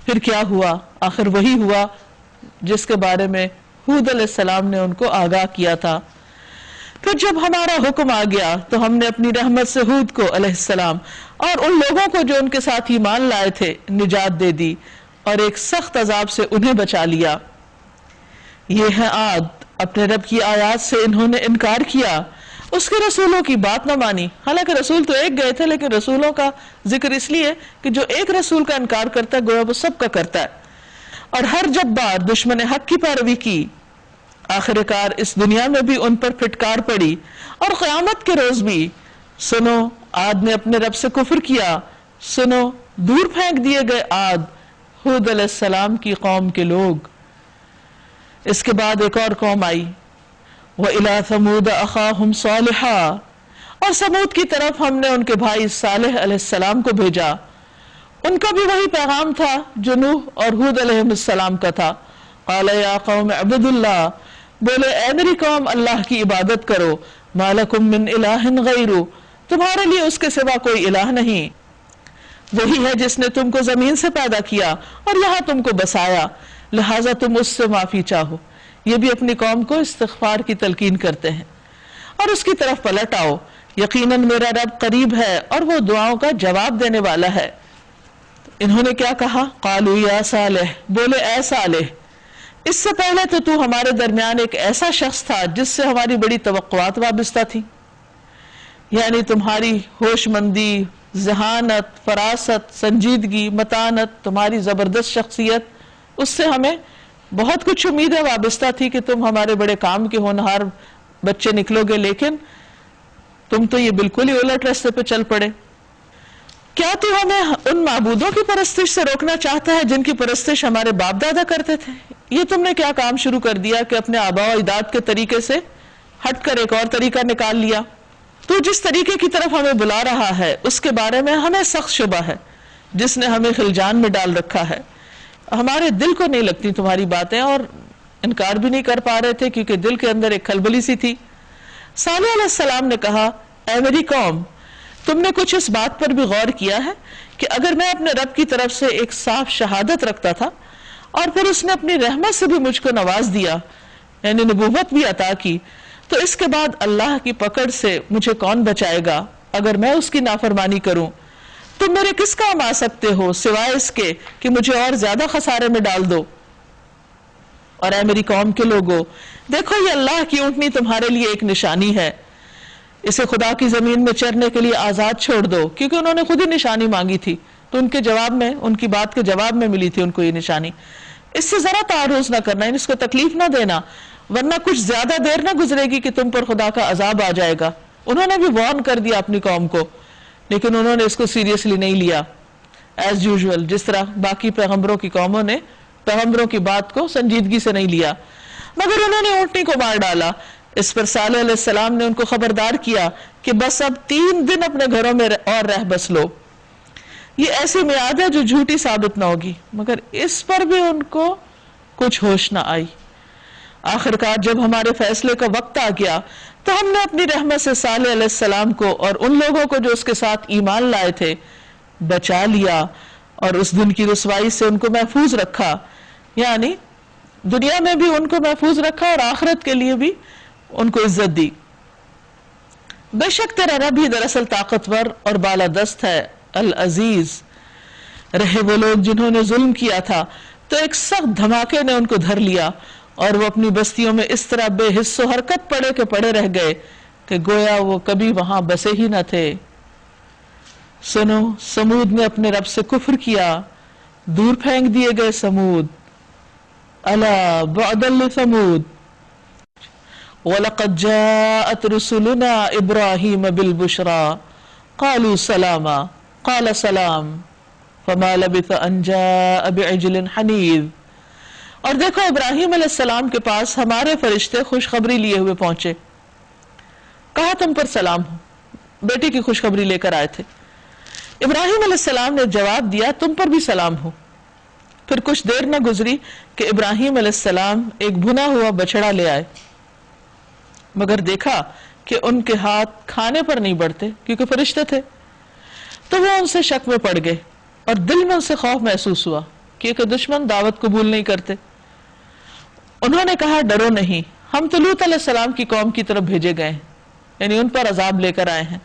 پھر کیا ہوا؟ آخر وہی ہوا جس کے بارے میں ہود علیہ السلام نے ان کو آگاہ کیا تھا۔ پھر جب ہمارا حکم آ گیا تو ہم نے اپنی رحمت سے ہود کو علیہ السلام اور ان لوگوں کو جو ان کے ساتھ ایمان لائے تھے نجات دے دی اور ایک سخت عذاب سے انہیں بچا لیا۔ یہ ہے عاد، اپنے رب کی آیات سے انہوں نے انکار کیا، اس کے رسولوں کی بات نہ مانی، حالانکہ رسول تو ایک گئے تھے لیکن رسولوں کا ذکر اس لیے کہ جو ایک رسول کا انکار کرتا ہے گویا وہ سب کا کرتا ہے، اور ہر جبار دشمن حق کی پیروی کی، آخر کار اس دنیا میں بھی ان پر پھٹکار پڑی اور قیامت کے روز بھی۔ سنو، عاد نے اپنے رب سے کفر کیا، سنو، دور پھینک دیے گئے عاد، ہود علیہ السلام کی قوم کے لوگ۔ اس کے بعد ایک اور قوم آئی، وَإِلَىٰ ثَمُودَ أَخَاهُمْ صَالِحًا، اور سمود کی طرف ہم نے ان کے بھائی صالح علیہ السلام کو بھیجا، ان کا بھی وہی پیغام تھا جو نوح اور ہود علیہ السلام کا تھا۔ قَالَ يَا قَوْمِ اعْبُدُوا اللَّهَ، بولے اے میری قوم اللہ کی عبادت کرو، مَا لَكُم مِّنْ إِلَٰهٍ غَيْرُهُ، تمہارے لیے اس کے سوا کوئی الہ نہیں، وہی ہے جس نے تم کو زمین سے پیدا کیا اور یہاں تم کو بسایا، لہٰذا تم اس سے معافی چاہو۔ یہ بھی اپنی قوم کو استغفار کی تلقین کرتے ہیں، اور اس کی طرف پلٹ آؤ، یقیناً میرا رب قریب ہے اور وہ دعاؤں کا جواب دینے والا ہے۔ انہوں نے کیا کہا؟ قالوا یا صالح، بولے اے صالح، اس سے پہلے تو ہمارے درمیان ایک ایسا شخص تھا جس سے ہماری بڑی توقعات وابستہ تھی، یعنی تمہاری ہوش مندی، ذہانت، فراست، سنجیدگی، متانت، تمہاری زبردست شخصیت، اس سے ہمیں بہت کچھ امیدیں وابستہ تھی کہ تم ہمارے بڑے کام کے ہونہار بچے نکلو گے، لیکن تم تو یہ بالکل ہی الٹ راستے پہ چل پڑے۔ کیا تو ہمیں ان معبودوں کی پرستش سے روکنا چاہتا ہے جن کی پرستش ہمارے باپ دادا کرتے تھے؟ یہ تم نے کیا کام شروع کر دیا کہ اپنے آباء و اجداد کے طریقے سے ہٹ کر ایک اور طریقہ نکال لیا؟ تو جس طریقے کی طرف ہمیں بلا رہا ہے اس کے بارے میں ہمیں سخت شبہ ہے، جس نے ہمیں خلجان میں ڈال رکھا ہے، ہمارے دل کو نہیں لگتی تمہاری باتیں، اور انکار بھی نہیں کر پا رہے تھے کیونکہ دل کے اندر ایک کھلبلی سی تھی۔ صالح علیہ السلام نے کہا، اے میری قوم، تم نے کچھ اس بات پر بھی غور کیا ہے کہ اگر میں اپنے رب کی طرف سے ایک صاف شہادت رکھتا تھا اور پھر اس نے اپنی رحمت سے بھی مجھ کو نواز دیا، یعنی نبوت بھی عطا کی، تو اس کے بعد اللہ کی پکڑ سے مجھے کون بچائے گا اگر میں اس کی نافرمانی کروں؟ تم میرے کس کام آ سکتے ہو سوائے اس کے کہ مجھے اور زیادہ خسارے میں ڈال دو۔ اور اے میری قوم کے لوگوں، دیکھو یہ اللہ کی اونٹنی تمہارے لیے ایک نشانی ہے، اسے خدا کی زمین میں چرنے کے لیے آزاد چھوڑ دو، کیونکہ انہوں نے خود ہی نشانی مانگی تھی تو ان کے جواب میں، ان کی بات کے جواب میں ملی تھی ان کو یہ نشانی۔ اس سے ذرا تعرض نہ کرنا، اس کو تکلیف نہ دینا، ورنہ کچھ زیادہ دیر نہ گزرے گی کہ تم پر خدا کا عذاب آ جائے گا۔ انہوں نے بھی وارن کر دیا اپنی قوم کو، لیکن انہوں نے اس کو سیریسلی نہیں لیا، ایز یوزول جس طرح باقی پیغمبروں کی قوموں نے پیغمبروں کی بات کو سنجیدگی سے نہیں لیا، مگر انہوں نے اونٹنی کو مار ڈالا۔ اس پر صالح علیہ السلام نے ان کو خبردار کیا کہ بس اب 3 دن اپنے گھروں میں اور رہ بس لو، یہ ایسی میعاد ہے جو جھوٹی ثابت نہ ہوگی، مگر اس پر بھی ان کو کچھ ہوش نہ آئی۔ آخرکار جب ہمارے فیصلے کا وقت آ گیا تو ہم نے اپنی رحمت سے صالح علیہ السلام کو اور ان لوگوں کو جو اس کے ساتھ ایمان لائے تھے بچا لیا، اور اس دن کی رسوائی سے ان کو محفوظ رکھا، یعنی دنیا میں بھی ان کو محفوظ رکھا اور آخرت کے لیے بھی ان کو عزت دی. بے شک تیرا رب ہی دراصل طاقتور اور بالادست ہے. العزیز. رہے وہ لوگ جنہوں نے ظلم کیا تھا تو ایک سخت دھماکے نے ان کو دھر لیا اور وہ اپنی بستیوں میں اس طرح بے حس و حرکت پڑے کے پڑے رہ گئے کہ گویا وہ کبھی وہاں بسے ہی نہ تھے. سنو سمود نے اپنے رب سے کفر کیا، دور پھینک دیے گئے سمود. الا بعدا لثمود. وَلَقَدْ جَاءَتْ رُسُلُنَا إِبْرَاهِيمَ بِالْبُشْرَى قَالُوا سَلَامًا قَالَ سَلَامٌ فَمَا لَبِثَ أَنْ جَاءَ بِعِجْلٍ حَنِيذٍ. اور دیکھو ابراہیم علیہ السلام کے پاس ہمارے فرشتے خوشخبری لیے ہوئے پہنچے. کہا تم پر سلام ہو، بیٹی کی خوشخبری لے کر آئے تھے. ابراہیم علیہ السلام نے جواب دیا تم پر بھی سلام ہو. پھر کچھ دیر نہ گزری کہ ابراہیم علیہ السلام ایک بھنا ہوا بچڑا لے آئے، مگر دیکھا کہ ان کے ہاتھ کھانے پر نہیں بڑھتے کیونکہ فرشتے تھے. تو وہ ان سے شک میں پڑ گئے اور دل میں ان سے خوف محسوس ہوا کیونکہ دشمن دعوت قبول نہیں کرتے. انہوں نے کہا ڈرو نہیں، ہم تو لوط علیہ السلام کی قوم کی طرف بھیجے گئے ہیں، یعنی ان پر عذاب لے کر آئے ہیں.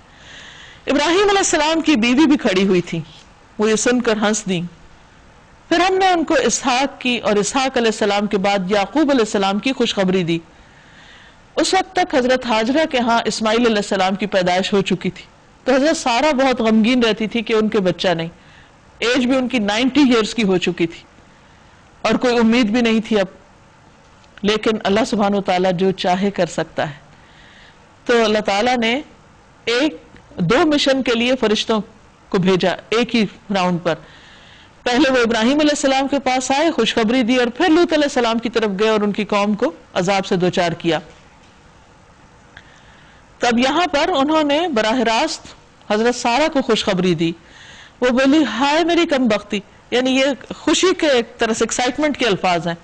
ابراہیم علیہ السلام کی بیوی بھی کھڑی ہوئی تھی، وہ یہ سن کر ہنس دیں. پھر ہم نے ان کو اسحاق کی اور اسحاق علیہ السلام کے بعد یعقوب علیہ السلام کی خوشخبری دی. اس وقت تک حضرت ہاجرہ کے ہاں اسماعیل علیہ السلام کی پیدائش ہو چکی تھی، تو حضرت سارہ بہت غمگین رہتی تھی کہ ان کے بچہ نہیں. ایج بھی ان کی 90 ایئرز کی ہو چکی تھی اور کوئی امید بھی نہیں تھی اب. لیکن اللہ سبحانہ وتعالیٰ جو چاہے کر سکتا ہے. تو اللہ تعالیٰ نے دو مشن کے لیے فرشتوں کو بھیجا ایک ہی راؤنڈ پر. پہلے وہ ابراہیم علیہ السلام کے پاس آئے، خوشخبری دی، اور پھر لوط علیہ السلام کی طرف گئے اور ان کی قوم کو عذاب سے دوچار کیا. تب یہاں پر انہوں نے براہ راست حضرت سارہ کو خوشخبری دی. وہ بولی ہائے میری کم بختی، یعنی یہ خوشی کے ایک طرح سے ایکسائٹمنٹ کے الفاظ ہیں.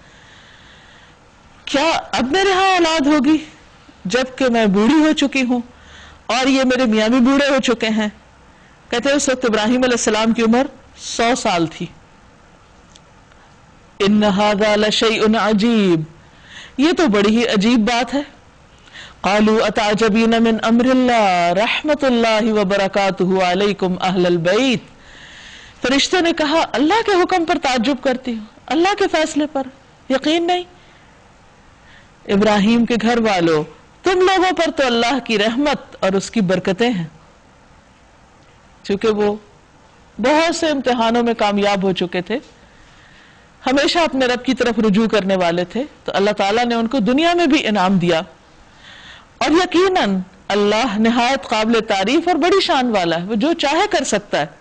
کیا اب میرے ہاں اولاد ہوگی جبکہ میں بوڑھی ہو چکی ہوں اور یہ میرے میاں بھی بوڑھے ہو چکے ہیں. کہتے ہیں اس وقت ابراہیم علیہ السلام کی عمر 100 سال تھی. ان ھذا لشیء عجیب، یہ تو بڑی ہی عجیب بات ہے. قالوا اتعجبین من امر اللہ رحمت اللہ وبرکاتہ علیکم اہل البیت. فرشتے نے کہا اللہ کے حکم پر تعجب کرتی ہو، اللہ کے فیصلے پر یقین نہیں. ابراہیم کے گھر والوں، تم لوگوں پر تو اللہ کی رحمت اور اس کی برکتیں ہیں. چونکہ وہ بہت سے امتحانوں میں کامیاب ہو چکے تھے، ہمیشہ اپنے رب کی طرف رجوع کرنے والے تھے، تو اللہ تعالیٰ نے ان کو دنیا میں بھی انعام دیا. اور یقیناً اللہ نہایت قابل تعریف اور بڑی شان والا ہے، وہ جو چاہے کر سکتا ہے.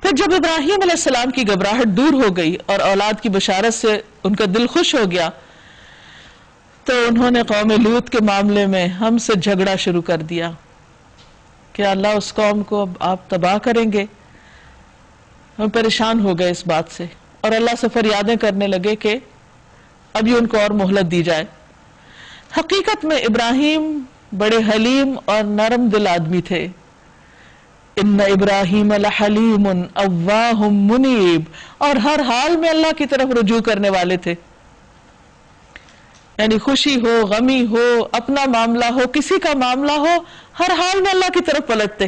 پھر جب ابراہیم علیہ السلام کی گھبراہٹ دور ہو گئی اور اولاد کی بشارت سے ان کا دل خوش ہو گیا، تو انہوں نے قوم لوط کے معاملے میں ہم سے جھگڑا شروع کر دیا کہ اللہ اس قوم کو اب آپ تباہ کریں گے. ہم پریشان ہو گئے اس بات سے اور اللہ سے فریادیں کرنے لگے کہ اب یہ ان کو اور مہلت دی جائے. حقیقت میں ابراہیم بڑے حلیم اور نرم دل آدمی تھے. ان ابراہیم لحلیم اواہ منیب، اور ہر حال میں اللہ کی طرف رجوع کرنے والے تھے. یعنی خوشی ہو، غمی ہو، اپنا معاملہ ہو، کسی کا معاملہ ہو، ہر حال میں اللہ کی طرف پلٹتے.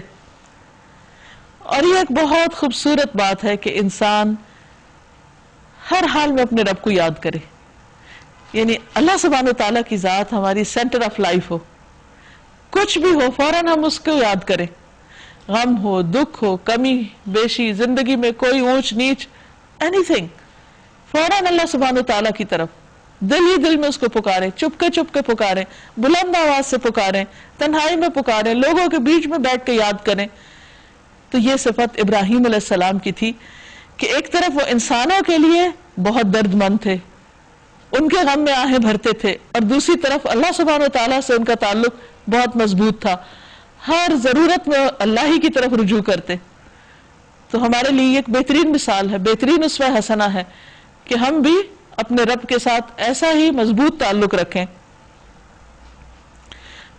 اور یہ ایک بہت خوبصورت بات ہے کہ انسان ہر حال میں اپنے رب کو یاد کرے. یعنی اللہ سبحانہ وتعالیٰ کی ذات ہماری سینٹر آف لائف ہو، کچھ بھی ہو فوراً ہم اس کو یاد کریں. غم ہو، دکھ ہو، کمی بیشی، زندگی میں کوئی اونچ نیچ، اینی تھنگ، فوراً اللہ سبحانہ وتعالیٰ کی طرف دل ہی دل میں اس کو پکاریں، چپ کے پکاریں، بلند آواز سے پکاریں، تنہائی میں پکاریں، لوگوں کے بیچ میں بیٹھ کے یاد کریں. تو یہ صفت ابراہیم علیہ السلام کی تھی کہ ایک طرف وہ انسانوں کے لیے بہت درد مند تھے، ان کے غم میں آہیں بھرتے تھے، اور دوسری طرف اللہ سبحانہ وتعالیٰ سے ان کا تعلق بہت مضبوط تھا، ہر ضرورت میں اللہ ہی کی طرف رجوع کرتے. تو ہمارے لیے ایک بہترین مثال ہے، بہترین اسوہ حسنہ ہے کہ ہم بھی اپنے رب کے ساتھ ایسا ہی مضبوط تعلق رکھیں.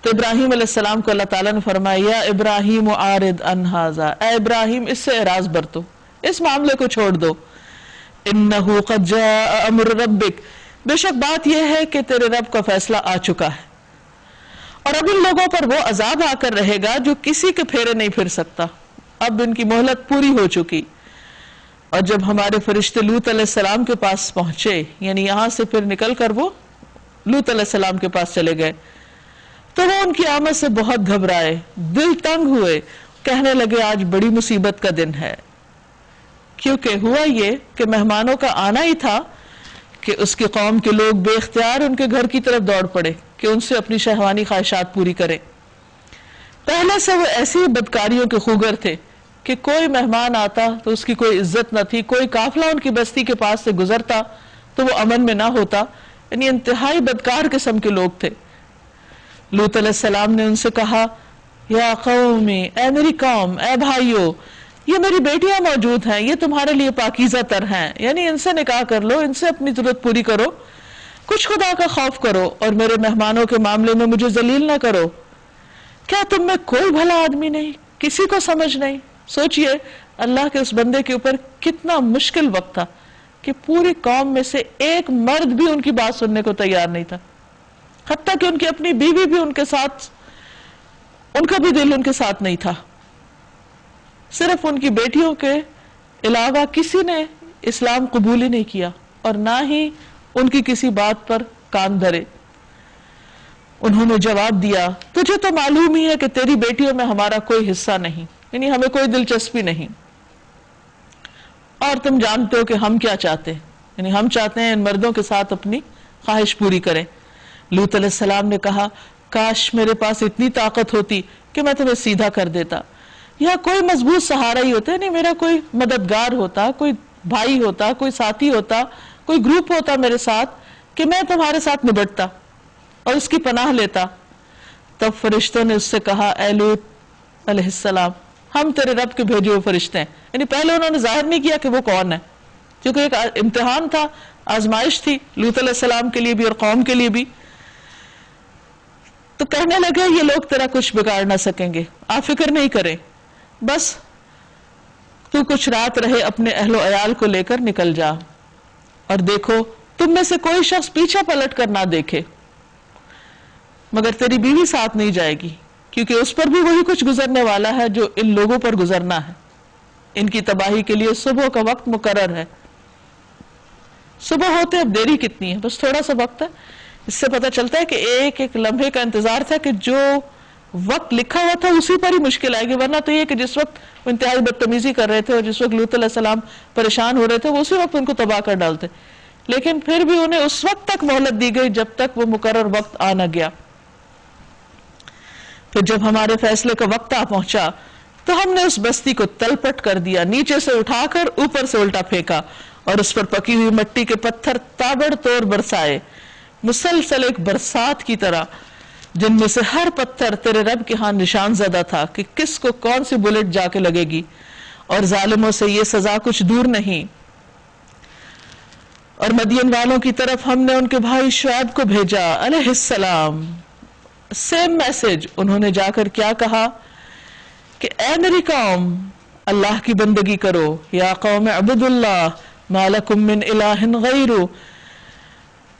تو ابراہیم علیہ السلام کو اللہ تعالیٰ نے فرمایا یا ابراہیم اعرض عن ھذا، اے ابراہیم اس سے اعراض برتو، اس معاملے کو چھوڑ دو. انہ قد جاء امر ربک، بے شک بات یہ ہے کہ تیرے رب کا فیصلہ آ چکا ہے، اور اب ان لوگوں پر وہ عذاب آ کر رہے گا جو کسی کے پھیرے نہیں پھر سکتا، اب ان کی مہلت پوری ہو چکی۔ اور جب ہمارے فرشتے لوط علیہ السلام کے پاس پہنچے، یعنی یہاں سے پھر نکل کر وہ لوط علیہ السلام کے پاس چلے گئے، تو وہ ان کی آمد سے بہت گھبرائے، دل تنگ ہوئے، کہنے لگے آج بڑی مصیبت کا دن ہے۔ کیونکہ ہوا یہ کہ مہمانوں کا آنا ہی تھا کہ اس کی قوم کے لوگ بے اختیار ان کے گھر کی طرف دوڑ پڑے کہ ان سے اپنی شہوانی خواہشات پوری کریں۔ پہلے سے وہ ایسی بدکاریوں کے خوگر تھے کہ کوئی مہمان آتا تو اس کی کوئی عزت نہ تھی، کوئی قافلہ ان کی بستی کے پاس سے گزرتا تو وہ امن میں نہ ہوتا، یعنی انتہائی بدکار قسم کے لوگ تھے۔ لوط علیہ السلام نے ان سے کہا یا قومی، اے میری قوم، اے بھائیو، یہ میری بیٹیاں موجود ہیں، یہ تمہارے لیے پاکیزہ تر ہیں، یعنی ان سے نکاح کر لو، ان سے اپنی ضرورت پوری کرو، کچھ خدا کا خوف کرو اور میرے مہمانوں کے معاملے میں مجھے ذلیل نہ کرو۔ کیا تم میں کوئی بھلا آدمی نہیں، کسی کو سمجھ نہیں؟ سوچئے اللہ کے اس بندے کے اوپر کتنا مشکل وقت تھا کہ پوری قوم میں سے ایک مرد بھی ان کی بات سننے کو تیار نہیں تھا، حتیٰ کہ ان کی اپنی بیوی بھی ان کے ساتھ، ان کا بھی دل ان کے ساتھ نہیں تھا۔ صرف ان کی بیٹیوں کے علاوہ کسی نے اسلام قبول ہی نہیں کیا اور نہ ہی ان کی کسی بات پر کان دھرے۔ انہوں نے جواب دیا تجھے تو معلوم ہی ہے کہ تیری بیٹیوں میں ہمارا کوئی حصہ نہیں، یعنی ہمیں کوئی دلچسپی نہیں، اور تم جانتے ہو کہ ہم کیا چاہتے ہیں، یعنی ہم چاہتے ہیں ان مردوں کے ساتھ اپنی خواہش پوری کریں۔ لوط علیہ السلام نے کہا کاش میرے پاس اتنی طاقت ہوتی کہ میں تمہیں سیدھا کر دیتا، یا کوئی مضبوط سہارا ہی ہوتا، نہیں میرا کوئی مددگار ہوتا، کوئی بھائی ہوتا، کوئی ساتھی ہوتا، کوئی گروپ ہوتا میرے ساتھ کہ میں تمہارے ساتھ نبٹتا اور اس کی پناہ لیتا۔ تب فرشتوں نے اس سے کہا اے لوط علیہ السلام، ہم تیرے رب کے بھیجے ہوئے فرشتے ہیں، یعنی پہلے انہوں نے ظاہر نہیں کیا کہ وہ کون ہے، کیونکہ ایک امتحان تھا، آزمائش تھی لوط علیہ السلام کے لیے بھی اور قوم کے لیے بھی۔ تو کہنے لگے یہ لوگ تیرا کچھ بگاڑ نہ سکیں گے، آپ فکر نہیں کریں، بس تو کچھ رات رہے اپنے اہل و عیال کو لے کر نکل جا، اور دیکھو تم میں سے کوئی شخص پیچھے پلٹ کر نہ دیکھے، مگر تیری بیوی ساتھ نہیں جائے گی، کیونکہ اس پر بھی وہی کچھ گزرنے والا ہے جو ان لوگوں پر گزرنا ہے۔ ان کی تباہی کے لیے صبح کا وقت مقرر ہے۔ صبح ہوتے اب دیری کتنی ہے، بس تھوڑا سا وقت ہے۔ اس سے پتہ چلتا ہے کہ ایک ایک لمحے کا انتظار تھا کہ جو وقت لکھا ہوا تھا اسی پر ہی مشکل آئے گی، ورنہ تو یہ کہ جس وقت وہ انتہائی بدتمیزی کر رہے تھے اور جس وقت لوط علیہ السلام پریشان ہو رہے تھے وہ اسی وقت ان کو تباہ کر ڈالتے، لیکن پھر بھی انہیں اس وقت تک مہلت دی گئی جب تک وہ مقرر وقت آ نہ گیا۔ پھر جب ہمارے فیصلے کا وقت آ پہنچا تو ہم نے اس بستی کو تلپٹ کر دیا، نیچے سے اٹھا کر اوپر سے الٹا پھینکا اور اس پر پکی ہوئی مٹی کے پتھر تابڑ توڑ برسائے، مسلسل ایک برسات کی طرح، جن میں سے ہر پتھر تیرے رب کے ہاں نشان زدہ تھا کہ کس کو کون سی بلٹ جا کے لگے گی، اور ظالموں سے یہ سزا کچھ دور نہیں۔ اور مدین والوں کی طرف ہم نے ان کے بھائی شعیب کو بھیجا علیہ السلام، سیم میسج۔ انہوں نے جا کر کیا کہا کہ اے میری قوم اللہ کی بندگی کرو، یا قوم اعبدوا اللہ ما لکم من الہ غیرہ،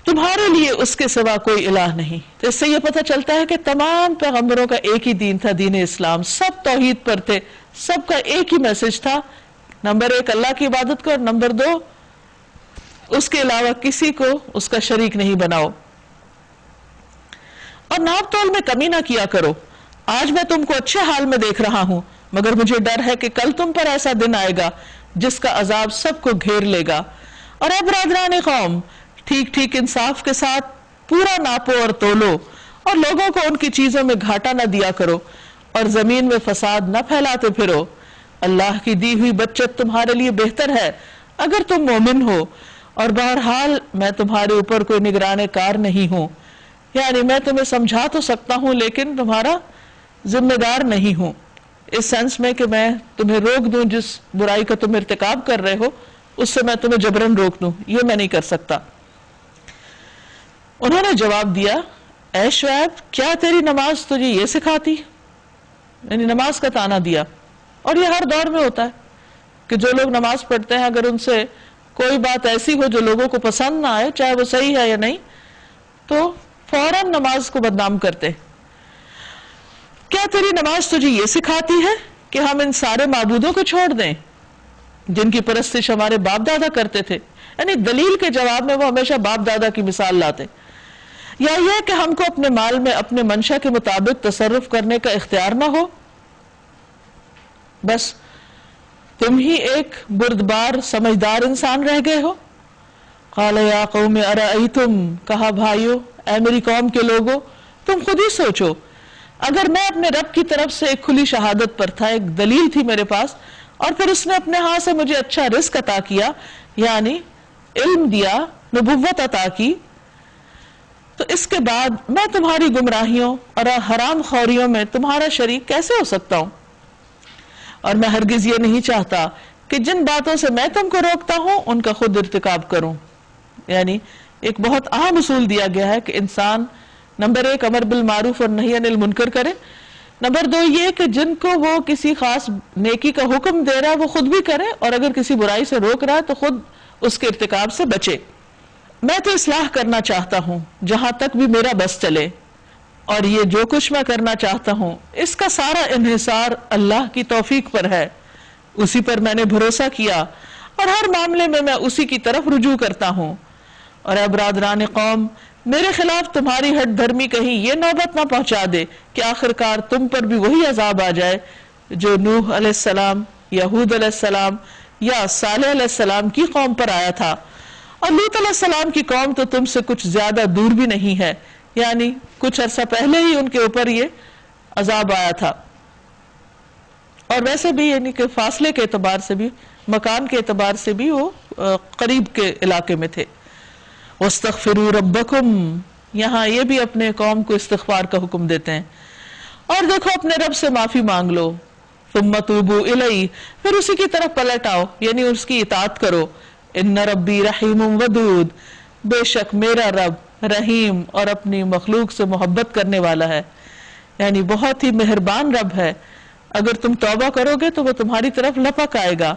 تمہارے لیے اس کے سوا کوئی الہ نہیں۔ تو اس سے یہ پتہ چلتا ہے کہ تمام پیغمبروں کا ایک ہی دین تھا، دین اسلام، سب توحید پر تھے، سب کا ایک ہی میسج تھا، نمبر 1 اللہ کی عبادت کرو، نمبر 2 اس کے علاوہ کسی کو اس کا شریک نہیں بناؤ، اور ناپ تول میں کمی نہ کیا کرو۔ آج میں تم کو اچھے حال میں دیکھ رہا ہوں، مگر مجھے ڈر ہے کہ کل تم پر ایسا دن آئے گا جس کا عذاب سب کو گھیر لے گا۔ اور اے برادران قوم، ٹھیک ٹھیک انصاف کے ساتھ پورا ناپو اور تولو، اور لوگوں کو ان کی چیزوں میں گھاٹا نہ دیا کرو، اور زمین میں فساد نہ پھیلاتے پھرو۔ اللہ کی دی ہوئی بچت تمہارے لیے بہتر ہے اگر تم مومن ہو، اور بہرحال میں تمہارے اوپر کوئی نگران کار نہیں ہوں، یعنی میں تمہیں سمجھا تو سکتا ہوں لیکن تمہارا ذمہ دار نہیں ہوں، اس سینس میں کہ میں تمہیں روک دوں جس برائی کا تم ارتکاب کر رہے ہو اس سے میں تمہیں جبرن روک دوں، یہ میں نہیں کر سکتا۔ انہوں نے جواب دیا اے شعیب، کیا تیری نماز تجھے یہ سکھاتی؟ یعنی نماز کا طعنہ دیا، اور یہ ہر دور میں ہوتا ہے کہ جو لوگ نماز پڑھتے ہیں اگر ان سے کوئی بات ایسی ہو جو لوگوں کو پسند نہ آئے، چاہے وہ صحیح ہے یا نہیں، تو فوراً نماز کو بدنام کرتے. کیا تیری نماز تجھے یہ سکھاتی ہے کہ ہم ان سارے معبودوں کو چھوڑ دیں جن کی پرستش ہمارے باپ دادا کرتے تھے؟ یعنی دلیل کے جواب میں وہ ہمیشہ باپ دادا کی مثال لاتے. یا یہ کہ ہم کو اپنے مال میں اپنے منشا کے مطابق تصرف کرنے کا اختیار نہ ہو، بس تم ہی ایک بردبار سمجھدار انسان رہ گئے ہو. قال یا قوم ارأیتم، کہا بھائیو اے میری قوم کے لوگو، تم خود ہی سوچو، اگر میں اپنے رب کی طرف سے ایک کھلی شہادت پر تھا، ایک دلیل تھی میرے پاس، اور پھر اس نے اپنے ہاتھ سے مجھے اچھا رزق عطا کیا، یعنی علم دیا، نبوت عطا کی، تو اس کے بعد میں تمہاری گمراہیوں اور حرام خوریوں میں تمہارا شریک کیسے ہو سکتا ہوں؟ اور میں ہرگز یہ نہیں چاہتا کہ جن باتوں سے میں تم کو روکتا ہوں ان کا خود ارتکاب کروں. یعنی ایک بہت اہم اصول دیا گیا ہے کہ انسان نمبر 1 امر بالمعروف اور نہی عن المنکر کرے، نمبر 2 یہ کہ جن کو وہ کسی خاص نیکی کا حکم دے رہا ہے وہ خود بھی کرے، اور اگر کسی برائی سے روک رہا ہے تو خود اس کے ارتکاب سے بچے. میں تو اصلاح کرنا چاہتا ہوں جہاں تک بھی میرا بس چلے، اور یہ جو کچھ میں کرنا چاہتا ہوں اس کا سارا انحصار اللہ کی توفیق پر ہے. اسی پر میں نے بھروسہ کیا اور ہر معاملے میں میں اسی کی طرف رجوع کرتا ہوں. اور اے برادران قوم، میرے خلاف تمہاری ہٹ دھرمی کہیں یہ نوبت نہ پہنچا دے کہ آخرکار تم پر بھی وہی عذاب آ جائے جو نوح علیہ السلام، یا ہود علیہ السلام یا صالح علیہ السلام کی قوم پر آیا تھا. اور لوط علیہ السلام کی قوم تو تم سے کچھ زیادہ دور بھی نہیں ہے، یعنی کچھ عرصہ پہلے ہی ان کے اوپر یہ عذاب آیا تھا. اور ویسے بھی یعنی کہ فاصلے کے اعتبار سے بھی، مکان کے اعتبار سے بھی وہ قریب کے علاقے میں تھے. وَاسْتَغْفِرُوا رَبَّكُمْ، یہاں یہ بھی اپنے قوم کو استغفار کا حکم دیتے ہیں. اور دیکھو اپنے رب سے معافی مانگ لو. ثُمَّ تُوبُوا إِلَيْهِ، پھر اسی کی طرف پلٹ آؤ، یعنی اس کی اطاعت کرو. إِنَّ رَبِّي رَحِيمٌ وَدُودٌ، بے شک میرا رب رحیم اور اپنی مخلوق سے محبت کرنے والا ہے، یعنی بہت ہی مہربان رب ہے. اگر تم توبہ کرو گے تو وہ تمہاری طرف لپک آئے گا،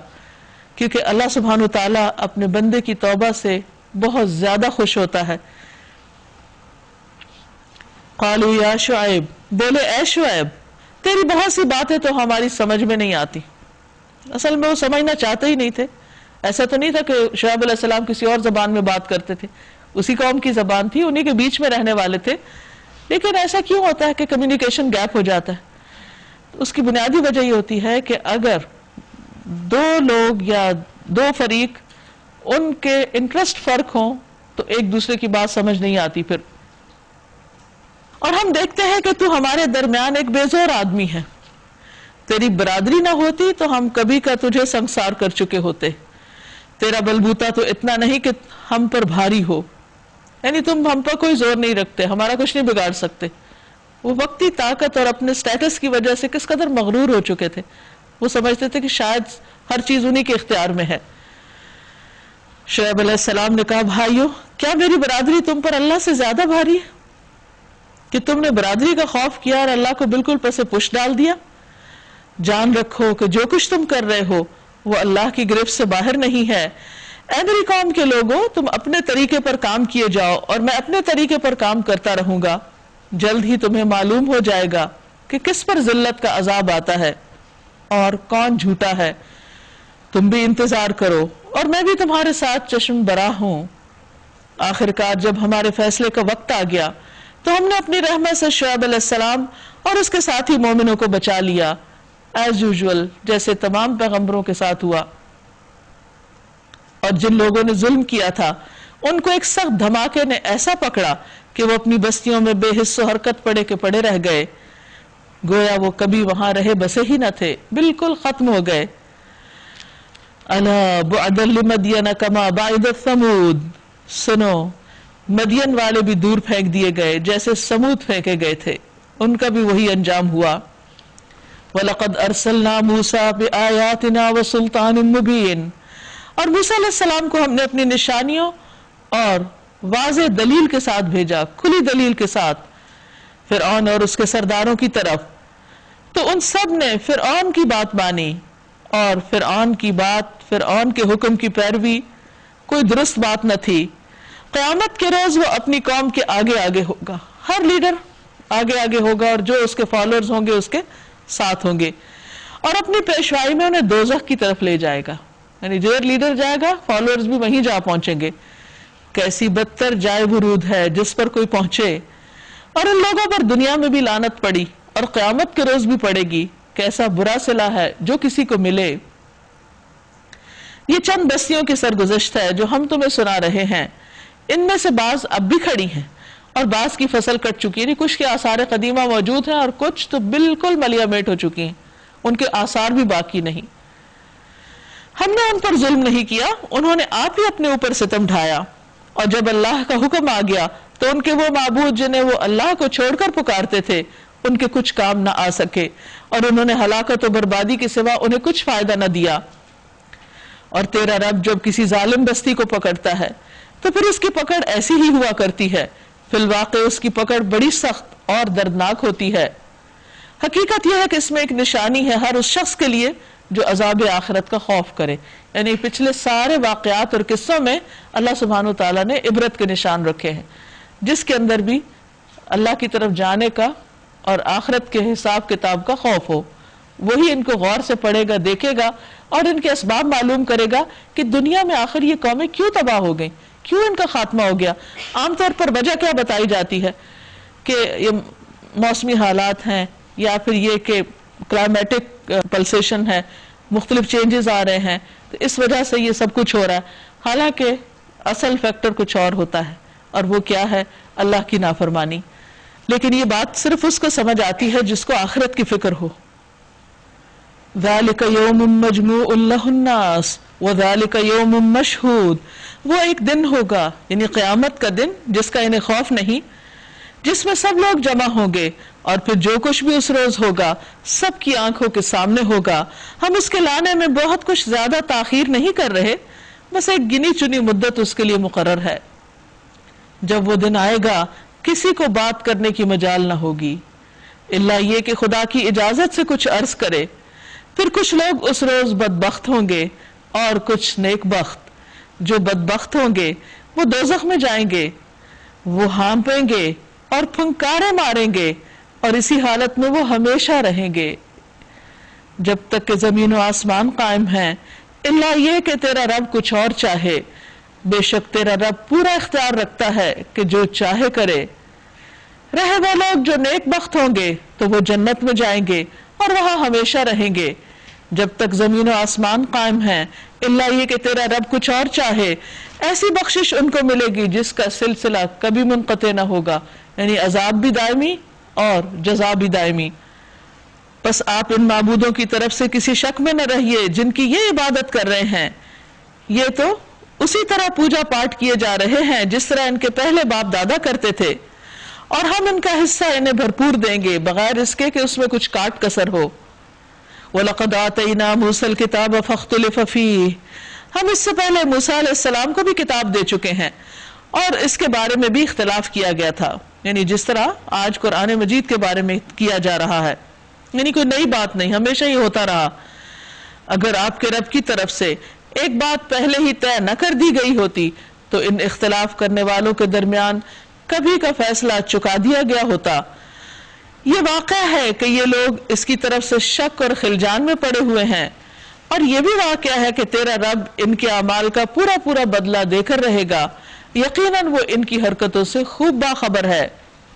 کیونکہ اللہ سبحانہ وتعالی اپنے بندے کی توبہ سے بہت زیادہ خوش ہوتا ہے. قالوا یا شعیب، بولے اے شعیب تیری بہت سی باتیں تو ہماری سمجھ میں نہیں آتی. اصل میں وہ سمجھنا چاہتے ہی نہیں تھے. ایسا تو نہیں تھا کہ شعیب علیہ السلام کسی اور زبان میں بات کرتے تھے، اسی قوم کی زبان تھی، انہی کے بیچ میں رہنے والے تھے. لیکن ایسا کیوں ہوتا ہے کہ کمیونیکیشن گیپ ہو جاتا ہے؟ اس کی بنیادی وجہ یہ ہوتی ہے کہ اگر دو لوگ یا دو فریق ان کے انٹرسٹ فرق ہوں تو ایک دوسرے کی بات سمجھ نہیں آتی پھر. اور ہم دیکھتے ہیں کہ تو ہمارے درمیان ایک بے زور آدمی ہے، تیری برادری نہ ہوتی تو ہم کبھی کا تجھے سنسار کر چکے ہوتے. تیرا بلبوتا تو اتنا نہیں کہ ہم پر بھاری ہو، یعنی تم ہم پر کوئی زور نہیں رکھتے، ہمارا کچھ نہیں بگاڑ سکتے. وہ وقتی طاقت اور اپنے سٹیٹس کی وجہ سے کس قدر مغرور ہو چکے تھے. وہ سمجھتے تھے کہ شاید ہر چیز انہی کے اختیار میں ہے. شعیب علیہ السلام نے کہا بھائیو، کیا میری برادری تم پر اللہ سے زیادہ بھاری ہے کہ تم نے برادری کا خوف کیا اور اللہ کو بالکل پس پش ڈال دیا؟ جان رکھو کہ جو کچھ تم کر رہے ہو وہ اللہ کی گرفت سے باہر نہیں ہے. اے میری قوم کے لوگوں، تم اپنے طریقے پر کام کیے جاؤ اور میں اپنے طریقے پر کام کرتا رہوں گا. جلد ہی تمہیں معلوم ہو جائے گا کہ کس پر ذلت کا عذاب آتا ہے اور کون جھوٹا ہے. تم بھی انتظار کرو اور میں بھی تمہارے ساتھ چشم برا ہوں. آخرکار جب ہمارے فیصلے کا وقت آ گیا تو ہم نے اپنی رحمت سے شعیب علیہ السلام اور اس کے ساتھی مومنوں کو بچا لیا، ایز یوزول جیسے تمام پیغمبروں کے ساتھ ہوا. اور جن لوگوں نے ظلم کیا تھا ان کو ایک سخت دھماکے نے ایسا پکڑا کہ وہ اپنی بستیوں میں بے حس و حرکت پڑے کے پڑے رہ گئے، گویا وہ کبھی وہاں رہے بسے ہی نہ تھے، بالکل ختم ہو گئے. الا بعدا لمدین کما بعدت ثمود، سنو مدین والے بھی دور پھینک دیے گئے جیسے سمود پھینکے گئے تھے، ان کا بھی وہی انجام ہوا. وَلَقَدْ أَرْسَلْنَا مُوسَىٰ بِآيَاتِنَا وَسُلْطَانٍ مُبِينٍ، اور موسیٰ علیہ السلام کو ہم نے اپنی نشانیوں اور واضح دلیل کے ساتھ بھیجا، کھلی دلیل کے ساتھ، فرعون اور اس کے سرداروں کی طرف. تو ان سب نے فرعون کی بات مانی اور فرعون کی بات، فرعون کے حکم کی پیروی کوئی درست بات نہ تھی. قیامت کے روز وہ اپنی قوم کے آگے آگے ہوگا. ہر لیڈر آگے آگے ہوگا اور جو اس کے فالوورز ہوں گے اس کے ساتھ ہوں گے, اور اپنی پیشوائی میں انہیں دوزخ کی طرف لے جائے گا. یعنی جدھر لیڈر جائے گا فالوورز بھی وہیں جا پہنچیں گے. کیسی بدتر جائے برود ہے جس پر کوئی پہنچے. اور ان لوگوں پر دنیا میں بھی لعنت پڑی اور قیامت کے روز بھی پڑے گی. کیسا برا صلہ ہے جو کسی کو ملے. یہ چند بستیوں کی سرگزشت ہے جو ہم تمہیں سنا رہے ہیں. ان میں سے بعض اب بھی کھڑی ہیں اور بعض کی فصل کٹ چکی, یعنی کچھ کے آثار قدیمہ موجود ہیں اور کچھ تو بالکل ملیا میٹ ہو چکی ہیں, ان کے آثار بھی باقی نہیں. ہم نے ان پر ظلم نہیں کیا, انہوں نے آپ ہی اپنے اوپر ستم ڈھایا. اور جب اللہ کا حکم آ گیا تو ان کے وہ معبود جنہیں وہ اللہ کو چھوڑ کر پکارتے تھے ان کے کچھ کام نہ آ سکے, اور انہوں نے ہلاکت و بربادی کے سوا انہیں کچھ فائدہ نہ دیا. اور تیرا رب جب کسی ظالم بستی کو پکڑتا ہے تو پھر اس کی پکڑ ایسی ہی ہوا کرتی ہے. فی الواقع اس کی پکڑ بڑی سخت اور دردناک ہوتی ہے. حقیقت یہ ہے کہ اس میں ایک نشانی ہے ہر اس شخص کے لیے جو عذاب آخرت کا خوف کرے. یعنی پچھلے سارے واقعات اور قصوں میں اللہ سبحانہ و تعالیٰ نے عبرت کے نشان رکھے ہیں, جس کے اندر بھی اللہ کی طرف جانے کا اور آخرت کے حساب کتاب کا خوف ہو. وہی ان کو غور سے پڑھے گا, دیکھے گا اور ان کے اسباب معلوم کرے گا کہ دنیا میں آخر یہ قومیں کیوں تباہ ہو گئیں, کیوں ان کا خاتمہ ہو گیا. عام طور پر وجہ کیا بتائی جاتی ہے کہ یہ موسمی حالات ہیں, یا پھر یہ کہ کلائمیٹک پلسیشن ہے, مختلف چینجز آ رہے ہیں تو اس وجہ سے یہ سب کچھ ہو رہا ہے. حالانکہ اصل فیکٹر کچھ اور ہوتا ہے, اور وہ کیا ہے؟ اللہ کی نافرمانی. لیکن یہ بات صرف اس کو سمجھ آتی ہے جس کو آخرت کی فکر ہو. ذَلِكَ يَوْمٌ مَجْمُوعٌ لَهُ النَّاسُ وَذَلِكَ يَوْمٌ مَشْهُودٌ. وہ ایک دن ہوگا, یعنی قیامت کا دن جس کا انہیں خوف نہیں, جس میں سب لوگ جمع ہوں گے, اور پھر جو کچھ بھی اس روز ہوگا سب کی آنکھوں کے سامنے ہوگا. ہم اس کے لانے میں بہت کچھ زیادہ تاخیر نہیں کر رہے, بس ایک گنی چنی مدت اس کے لیے مقرر ہے. جب وہ دن آئے گا کسی کو بات کرنے کی مجال نہ ہوگی الا یہ کہ خدا کی اجازت سے کچھ عرض کرے. پھر کچھ لوگ اس روز بدبخت ہوں گے اور کچھ نیک بخت. جو بدبخت ہوں گے وہ دوزخ میں جائیں گے, وہ ہانپیں گے اور پھنکارے ماریں گے, اور اسی حالت میں وہ ہمیشہ رہیں گے جب تک کہ زمین و آسمان قائم ہیں, الا یہ کہ تیرا رب کچھ اور چاہے. بے شک تیرا رب پورا اختیار رکھتا ہے کہ جو چاہے کرے. رہے وہ لوگ جو نیک بخت ہوں گے تو وہ جنت میں جائیں گے اور وہاں ہمیشہ رہیں گے جب تک زمین و آسمان قائم ہیں, الا یہ کہ تیرا رب کچھ اور چاہے. ایسی بخشش ان کو ملے گی جس کا سلسلہ کبھی منقطع نہ ہوگا, یعنی عذاب بھی دائمی اور جزا بھی دائمی. بس آپ ان معبودوں کی طرف سے کسی شک میں نہ رہیے جن کی یہ عبادت کر رہے ہیں. یہ تو اسی طرح پوجا پاٹ کیے جا رہے ہیں جس طرح ان کے پہلے باپ دادا کرتے تھے, اور ہم ان کا حصہ انہیں بھرپور دیں گے بغیر اس کے کہ اس میں کچھ کاٹ کسر ہو. وَلَقَدْ آتَيْنَا مُوسَى الْكِتَابَ فَاخْتُلِفَ فِيهِ. ہم اس سے پہلے موسیٰ علیہ السلام کو بھی کتاب دے چکے ہیں اور اس کے بارے میں بھی اختلاف کیا گیا تھا, یعنی جس طرح آج قرآن مجید کے بارے میں کیا جا رہا ہے. یعنی کوئی نئی بات نہیں, ہمیشہ ہی ہوتا رہا. اگر آپ کے رب کی طرف سے ایک بات پہلے ہی طے نہ کر دی گئی ہوتی تو ان اختلاف کرنے والوں کے درمیان کبھی کا فیصلہ چکا دیا گیا ہوتا. یہ واقعہ ہے کہ یہ لوگ اس کی طرف سے شک اور خلجان میں پڑے ہوئے ہیں, اور یہ بھی واقعہ ہے کہ تیرا رب ان کے اعمال کا پورا پورا بدلہ دے کر رہے گا. یقیناً وہ ان کی حرکتوں سے خوب باخبر ہے.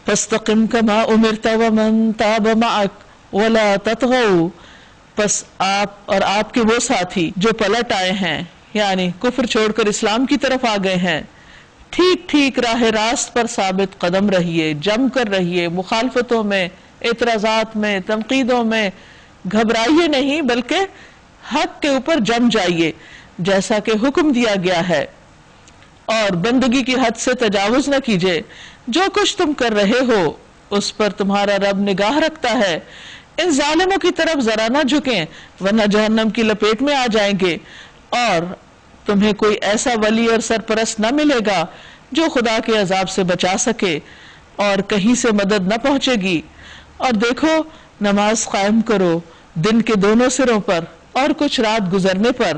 فاستقم کما امرت ومن تاب معک ولا تطغوا. پس آپ اور آپ کے وہ ساتھی جو پلٹ آئے ہیں, یعنی کفر چھوڑ کر اسلام کی طرف آ گئے ہیں, ٹھیک ٹھیک راہ راست پر ثابت قدم رہیے, جم کر رہیے, مخالفتوں میں, اعتراضات میں, تنقیدوں میں گھبرائیے نہیں بلکہ حق کے اوپر جم جائیے جیسا کہ حکم دیا گیا ہے, اور بندگی کی حد سے تجاوز نہ کیجیے. جو کچھ تم کر رہے ہو اس پر تمہارا رب نگاہ رکھتا ہے. ان ظالموں کی طرف ذرا نہ جھکیں ورنہ جہنم کی لپیٹ میں آ جائیں گے, اور تمہیں کوئی ایسا ولی اور سرپرست نہ ملے گا جو خدا کے عذاب سے بچا سکے, اور کہیں سے مدد نہ پہنچے گی. اور دیکھو نماز قائم کرو دن کے دونوں سروں پر اور کچھ رات گزرنے پر.